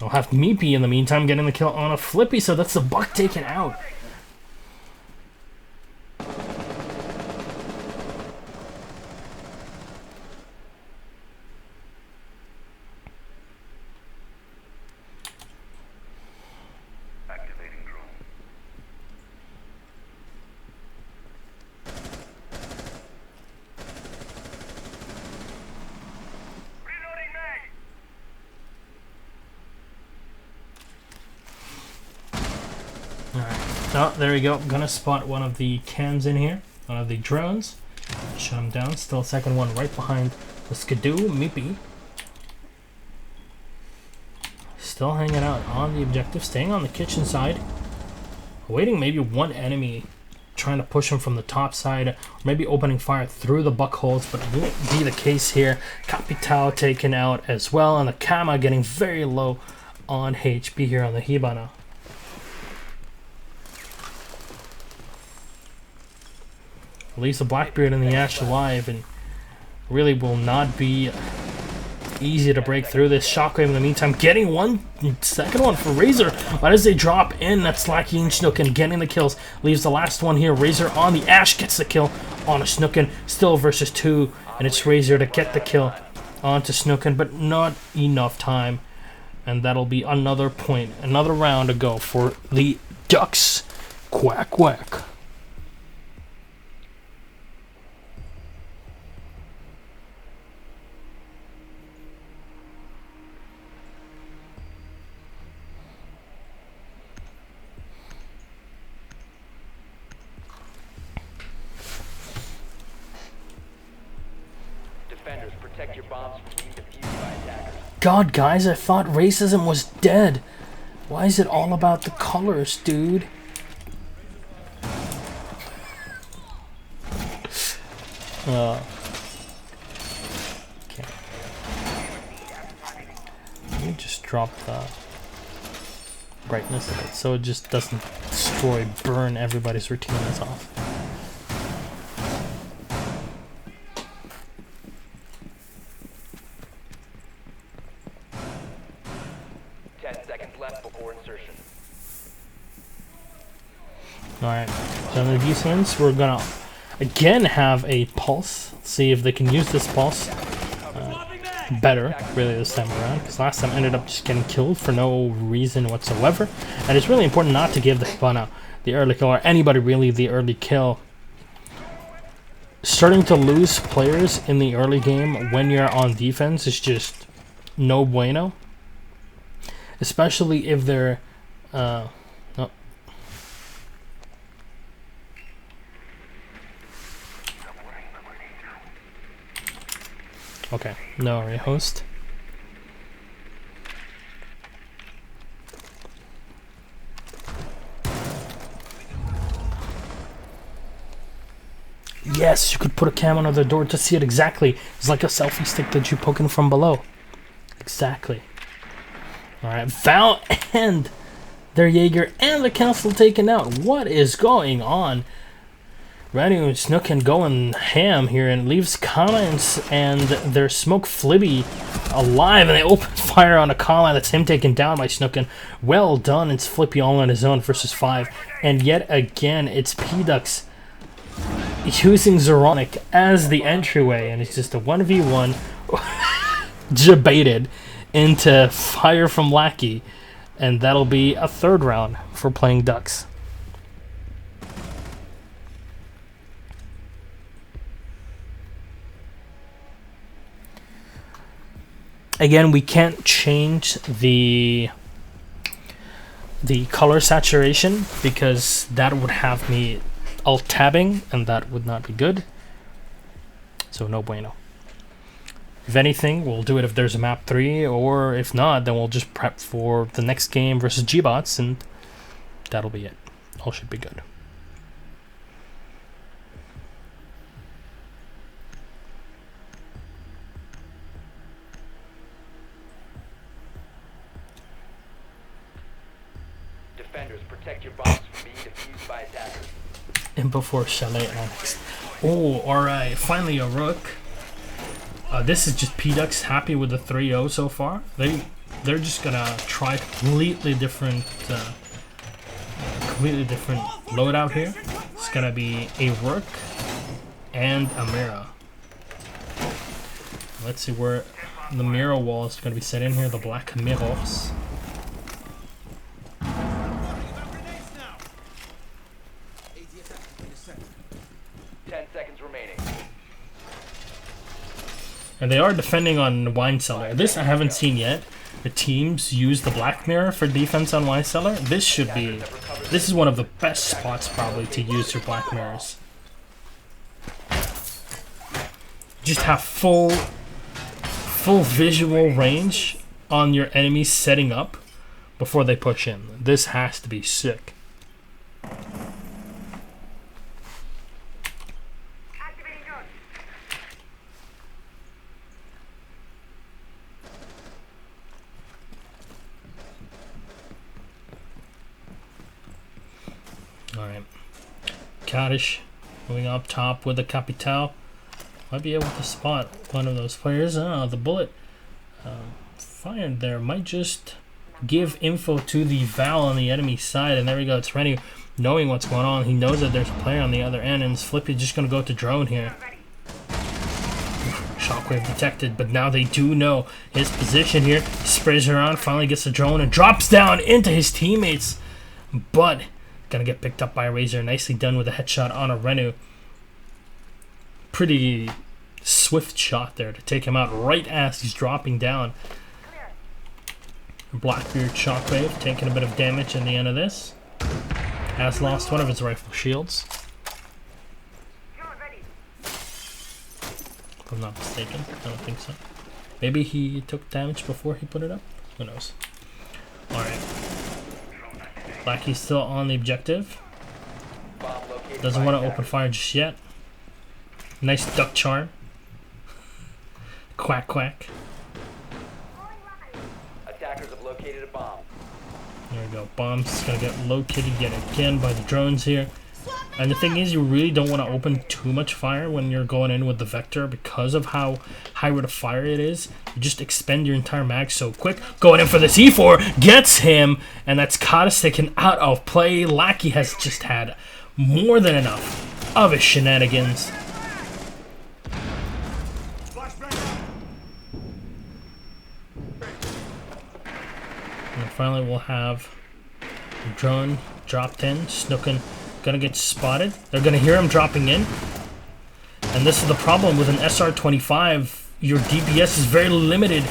They'll have Meepy in the meantime getting the kill on a Flippy, so that's the Buck taken out. Activating drone. Reloading mag. Alright. Oh, there we go. Gonna spot one of the cams in here. One of the drones. Shut him down. Still a second one right behind the Skidoo. Meepy. Still hanging out on the objective. Staying on the kitchen side. Waiting maybe one enemy. Trying to push him from the top side. Or maybe opening fire through the buck holes. But it won't be the case here. Capital taken out as well. And the Kama getting very low on HP here on the Hibana. Leaves the Blackbeard and the Ash alive, and really will not be easy to break through this. Shockwave in the meantime, getting one second one for Razor. But as they drop in, that's Slacky and Snookin getting the kills. Leaves the last one here. Razor on the Ash gets the kill on a Snookin. Still versus 2, and it's Razor to get the kill onto Snookin, but not enough time. And that'll be another point, another round to go for the Ducks. Quack, quack. Defenders, protect your bombs from being defused by attackers. God, guys, I thought racism was dead. Why is it all about the colors, dude? Okay. Let me just drop the brightness of it so it just doesn't destroy, burn everybody's routine. That's off. Alright, so in the defense, we're gonna again have a pulse. See if they can use this pulse better, really, this time around. Because last time ended up just getting killed for no reason whatsoever. And it's really important not to give the Hibana the early kill, or anybody really the early kill. Starting to lose players in the early game when you're on defense is just no bueno. Especially if they're... oh. Okay, no rehost. Yes, you could put a cam on the door to see it exactly. It's like a selfie stick that you poking from below. Exactly. Alright, Val and their Jaeger and the council taken out. What is going on? Randy and Snookin going ham here, and leaves Kama and their Smoke Flibby alive, and they open fire on a Kama. That's him taken down by Snookin. Well done, it's Flippy all on his own versus 5. And yet again, it's PlayingDucks using Zoronic as the entryway, and it's just a 1v1 debated into fire from Lackey, and that'll be a third round for PlayingDucks. Again, we can't change the color saturation because that would have me alt-tabbing, and that would not be good. So no bueno. If anything, we'll do it if there's a map 3, or if not, then we'll just prep for the next game versus G-Bots, and that'll be it. All should be good. Defenders, protect your bombs from being defused by attackers. And before Chalet next. Oh, alright. Finally a rook. This is just PlayingDucks happy with the 3-0 so far. They're just gonna try completely different loadout here. It's gonna be a rook and a Mira. Let's see where the Mira wall is gonna be set in here. The black mirrors. 10 seconds remaining. And they are defending on Wine Cellar. This I haven't seen yet. The teams use the Black Mirror for defense on Wine Cellar. This is one of the best spots probably to use your Black Mirrors. Just have full visual range on your enemies setting up before they push in. This has to be sick. Alright. Kaddish moving up top with the Capital. Might be able to spot one of those players. The bullet fired there might just give info to the Val on the enemy side. And there we go. It's Rennie knowing what's going on. He knows that there's a player on the other end. And Flippy just going to go to drone here. Shockwave detected. But now they do know his position here. He sprays around. Finally gets the drone and drops down into his teammates. But gonna get picked up by a Razor. Nicely done with a headshot on a Renu. Pretty swift shot there to take him out right as he's dropping down. Blackbeard Shockwave taking a bit of damage in the end of this. Has lost one of his rifle shields. If I'm not mistaken. I don't think so. Maybe he took damage before he put it up? Who knows? Alright. Blackie's still on the objective. Doesn't want to open fire just yet. Nice duck charm. Quack quack. Attackers have located a bomb. There we go. Bomb's gonna get located yet again by the drones here. And the thing is, you really don't want to open too much fire when you're going in with the Vector because of how high rate of fire it is. You just expend your entire mag so quick. Going in for the C4, gets him, and that's Cottis taken out of play. Lackey has just had more than enough of his shenanigans. And finally, we'll have drone dropped in. Snookin gonna get spotted. They're gonna hear him dropping in. And this is the problem with an SR-25. Your DPS is very limited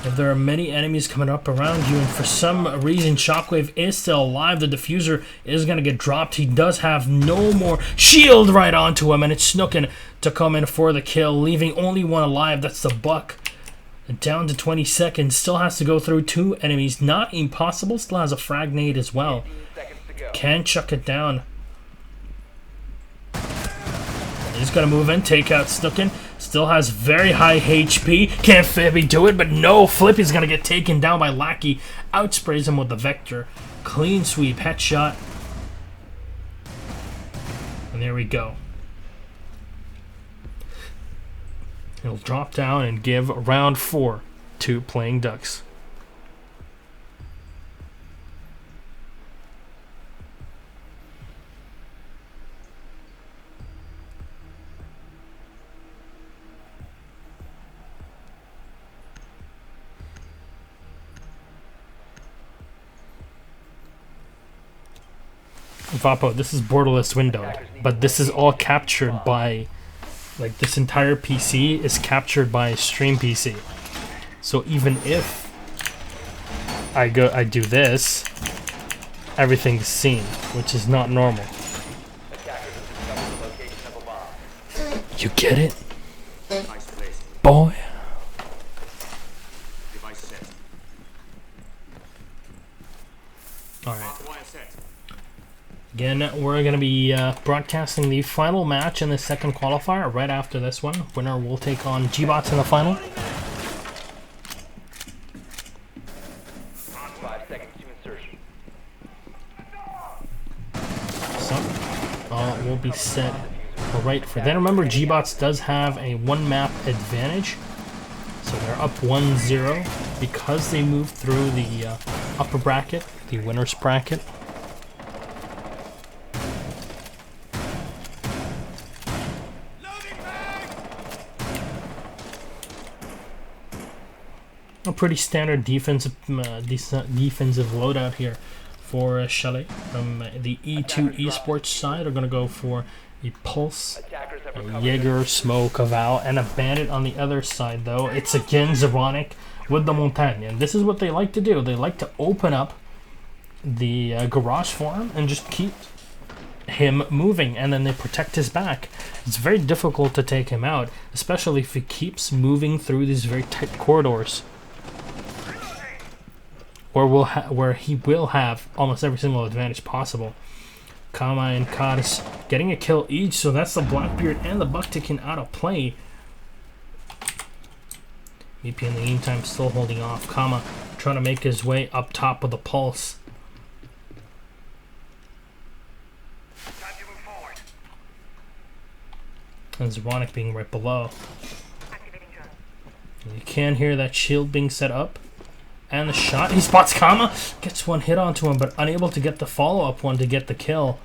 if there are many enemies coming up around you. And for some reason, Shockwave is still alive. The diffuser is gonna get dropped. He does have no more shield right onto him. And it's Snookin to come in for the kill, leaving only one alive. That's the Buck. Down to 20 seconds. Still has to go through 2 enemies. Not impossible. Still has a frag nade as well. Can chuck it down. He's gonna move in, take out Snookin. Still has very high HP. Can't Fibby do it, but no. Flippy's gonna get taken down by Lackey. Outsprays him with the Vector. Clean sweep, headshot. And there we go. He'll drop down and give round 4 to PlayingDucks. Vapo, this is borderless windowed, but this is all captured by, like, this entire PC is captured by stream PC. So even if I do this, everything's seen, which is not normal. You get it, boy? All right. Again, we're going to be broadcasting the final match in the second qualifier right after this one. Winner will take on G-Bots in the final. 5 seconds to insertion. So, all will be set right for then. Remember, G-Bots does have a 1-map advantage. So they're up 1-0 because they moved through the upper bracket, the winner's bracket. A pretty standard defensive loadout here for Chalet. From the E2 eSports side, are going to go for a Pulse, a Jaeger, Smoke, a Val, and a Bandit on the other side, though. It's again Zeronic with the Montagne. And this is what they like to do. They like to open up the garage for him and just keep him moving, and then they protect his back. It's very difficult to take him out, especially if he keeps moving through these very tight corridors. Or where he will have almost every single advantage possible. Kama and Cottis getting a kill each, so that's the Blackbeard and the Buck taken out of play. EP in the meantime still holding off. Kama trying to make his way up top of the Pulse. And Zeronic being right below. You can hear that shield being set up. And the shot, he spots Kama, gets one hit onto him, but unable to get the follow-up one to get the kill.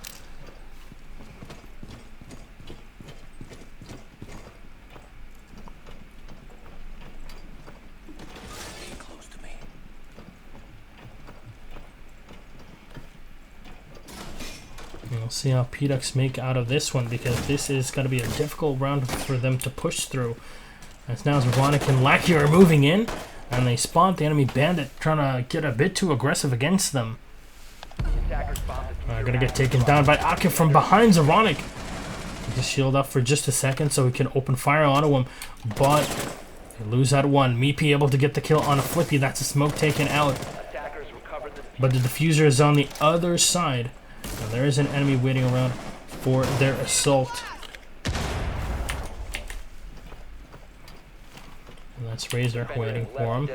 We'll see how PDucks make out of this one, because this is going to be a difficult round for them to push through. As now Zeronic and Lackey are moving in. And they spawned the enemy Bandit, trying to get a bit too aggressive against them. Gonna get taken down by Aka from behind Zeronic. Just shield up for just a second so he can open fire onto him. But they lose that one. Meepy able to get the kill on a Flippy. That's a smoke taken out. But the diffuser is on the other side. Now there is an enemy waiting around for their assault. And that's Razor waiting for him.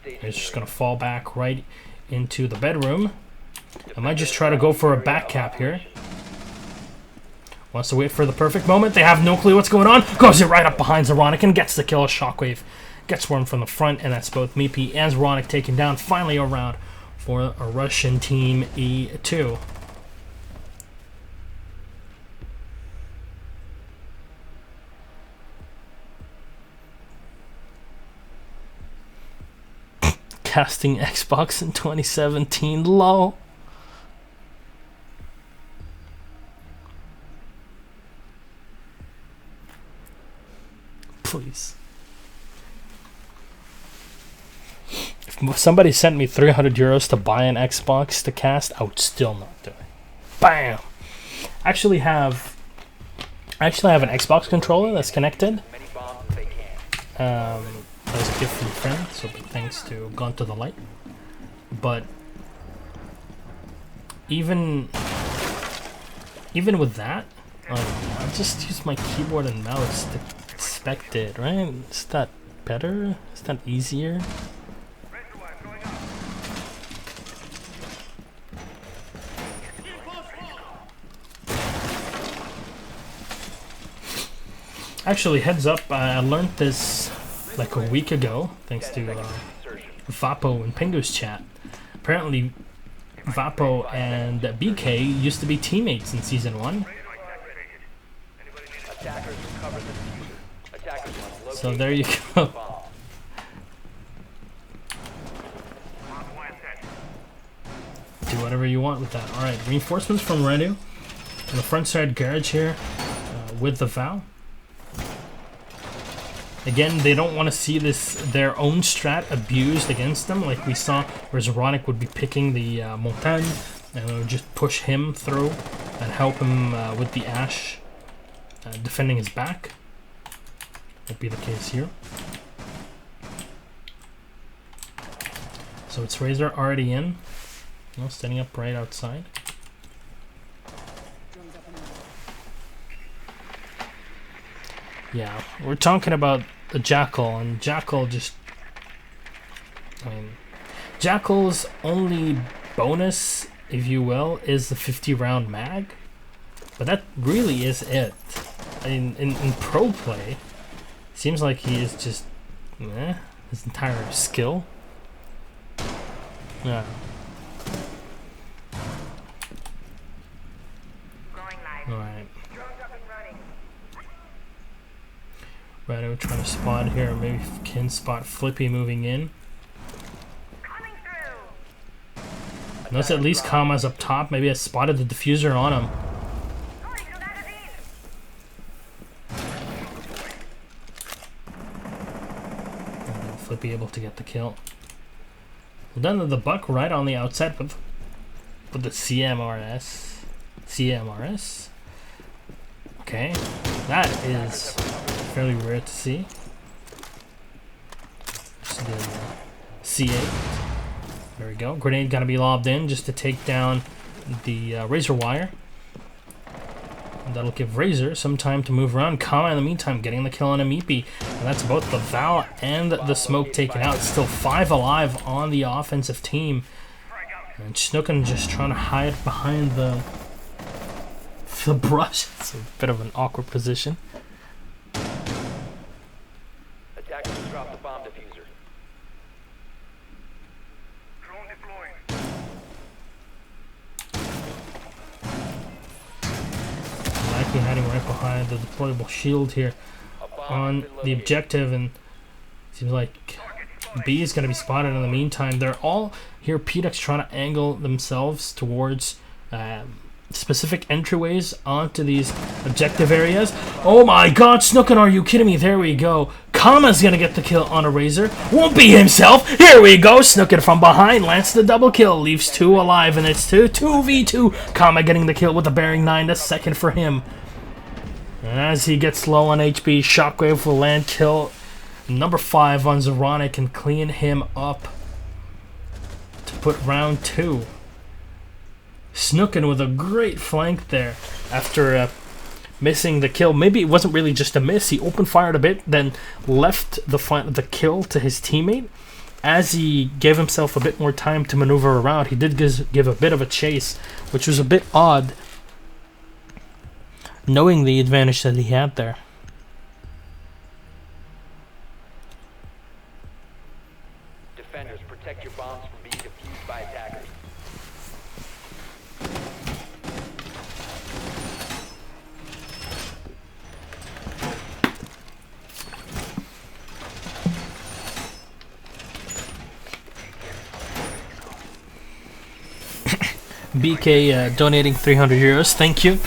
He's just going to fall back right into the bedroom. I might just try to go for a back cap here. Wants to wait for the perfect moment. They have no clue what's going on. Goes it right up behind Zoronic and gets the kill. Shockwave gets one from the front, and that's both Meepy and Zoronic taken down. Finally a round for a Russian team E2. Casting Xbox in 2017, lol. Please. If somebody sent me 300 euros to buy an Xbox to cast, I would still not do it. Bam! I actually have an Xbox controller that's connected. That was a gift from a friend, so big thanks to Gone to the Light. But even with that, I just use my keyboard and mouse to expect it, right? Is that better? Is that easier? Actually, heads up, I learned this like a week ago, thanks to Vapo and Pingu's chat. Apparently, Vapo and BK used to be teammates in Season 1. So there you go. Do whatever you want with that. Alright, reinforcements from Redu. On the front side garage here with the Val. Again, they don't want to see their own strat abused against them, like we saw where Zoronic would be picking the Montagne and would just push him through and help him with the Ashe defending his back. Won't be the case here. So it's Razor already in, standing up right outside. Yeah, we're talking about the Jackal, and Jackal just... Jackal's only bonus, if you will, is the 50-round mag. But that really is it. In pro play, seems like he is just... his entire skill. Yeah. Alright. Right, I'm trying to spot here. Maybe can spot Flippy moving in. Notice at least Kama's up top. Maybe I spotted the diffuser on him. Flippy able to get the kill. Well done to the Buck right on the outside with the CMRS. CMRS. Okay, that is fairly rare to see. Just the C8. There we go. Grenade gotta be lobbed in just to take down the Razor Wire. And that'll give Razor some time to move around. Kama in the meantime getting the kill on a Meepy. And that's both the Val and the smoke taken out. Still 5 alive on the offensive team. And Snookin just trying to hide behind the brush. It's a bit of an awkward position. Attackers drop the bomb diffuser. Drone deployed. Likely hiding right behind the deployable shield here on the objective, and seems like B is going to be spotted in the meantime. They're all here, PDUX trying to angle themselves towards specific entryways onto these objective areas. Oh my god, Snookin, are you kidding me? There we go. Kama's gonna get the kill on a Razor. Won't be himself. Here we go. Snookin from behind lands the double kill. Leaves 2 alive, and it's 2v2. Kama getting the kill with a bearing 9. The second for him. And as he gets low on HP, Shockwave will land kill number 5 on Zoronic and clean him up to put round 2. Snookin with a great flank there after missing the kill. Maybe it wasn't really just a miss. He open fired a bit, then left the kill to his teammate. As he gave himself a bit more time to maneuver around, he did give a bit of a chase, which was a bit odd. knowing the advantage that he had there. Defenders, protect your bombs from being defused by attackers. BK donating 300 euros. Thank you.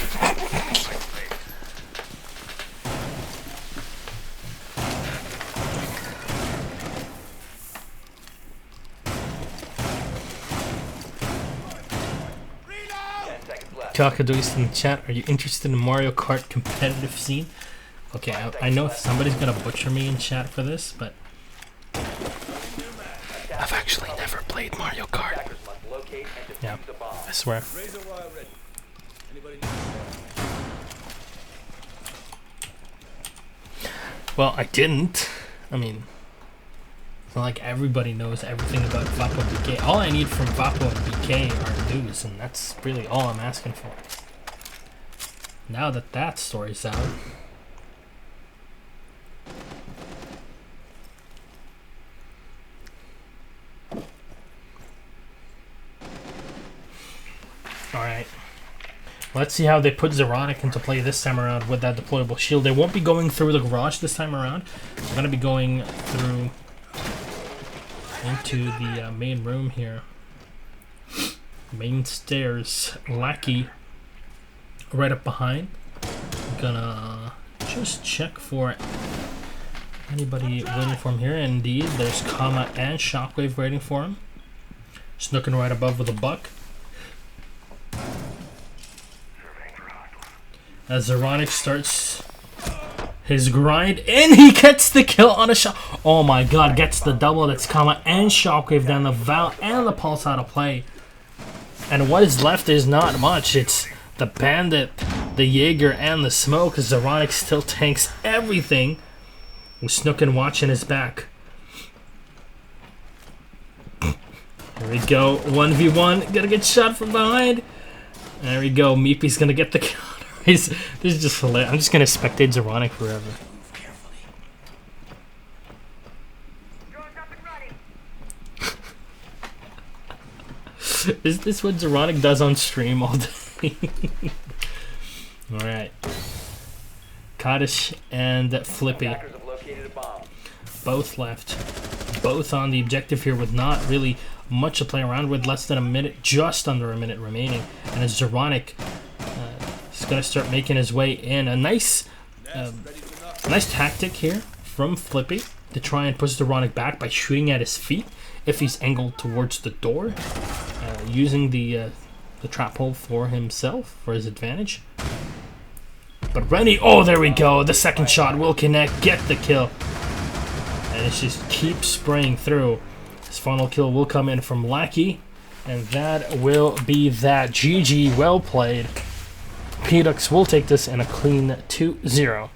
Kakadoist in the chat. Are you interested in Mario Kart competitive scene? Okay, I know somebody's gonna butcher me in chat for this, but I've actually never played Mario Kart. Attackers must locate and defuse Yeah, a bomb. I swear. Well, I didn't. I mean, it's not like everybody knows everything about Vapo BK. All I need from Vapo and BK are news, and that's really all I'm asking for. Now that that story's out. Alright. Let's see how they put Zeronic into play this time around with that deployable shield. They won't be going through the garage this time around. They're going to be going through into the main room here. Main stairs. Lackey right up behind. Gonna just check for anybody waiting for him here. Indeed, there's Kama and Shockwave waiting for him. Snooking right above with a buck. As Zeronic starts his grind, and he gets the kill on a shot. Oh my god, gets the double. That's Kama and Shockwave down the Val and the Pulse out of play. And what is left is not much. It's the Bandit, the Jaeger, and the Smoke. Zeronic still tanks everything. With Snookin watching his back. There we go. 1v1. Gonna get shot from behind. There we go. Meepy's gonna get the kill. This is just hilarious. I'm just gonna spectate Zeronic forever. Is this what Zeronic does on stream all day? Alright. Kaddish and Flippy. Attackers have located a bomb. Both left. Both on the objective here with not really much to play around with. Less than a minute, just under a minute remaining. And as Zeronic is going to start making his way in. A nice tactic here from Flippy to try and push Zeronic back by shooting at his feet if he's angled towards the door. Using the trap hole for himself, for his advantage. But Rennie, oh, there we go. The second shot will connect, get the kill. And it just keeps spraying through. His final kill will come in from Lackey. And that will be that. GG, well played. PlayingDucks will take this in a clean 2-0.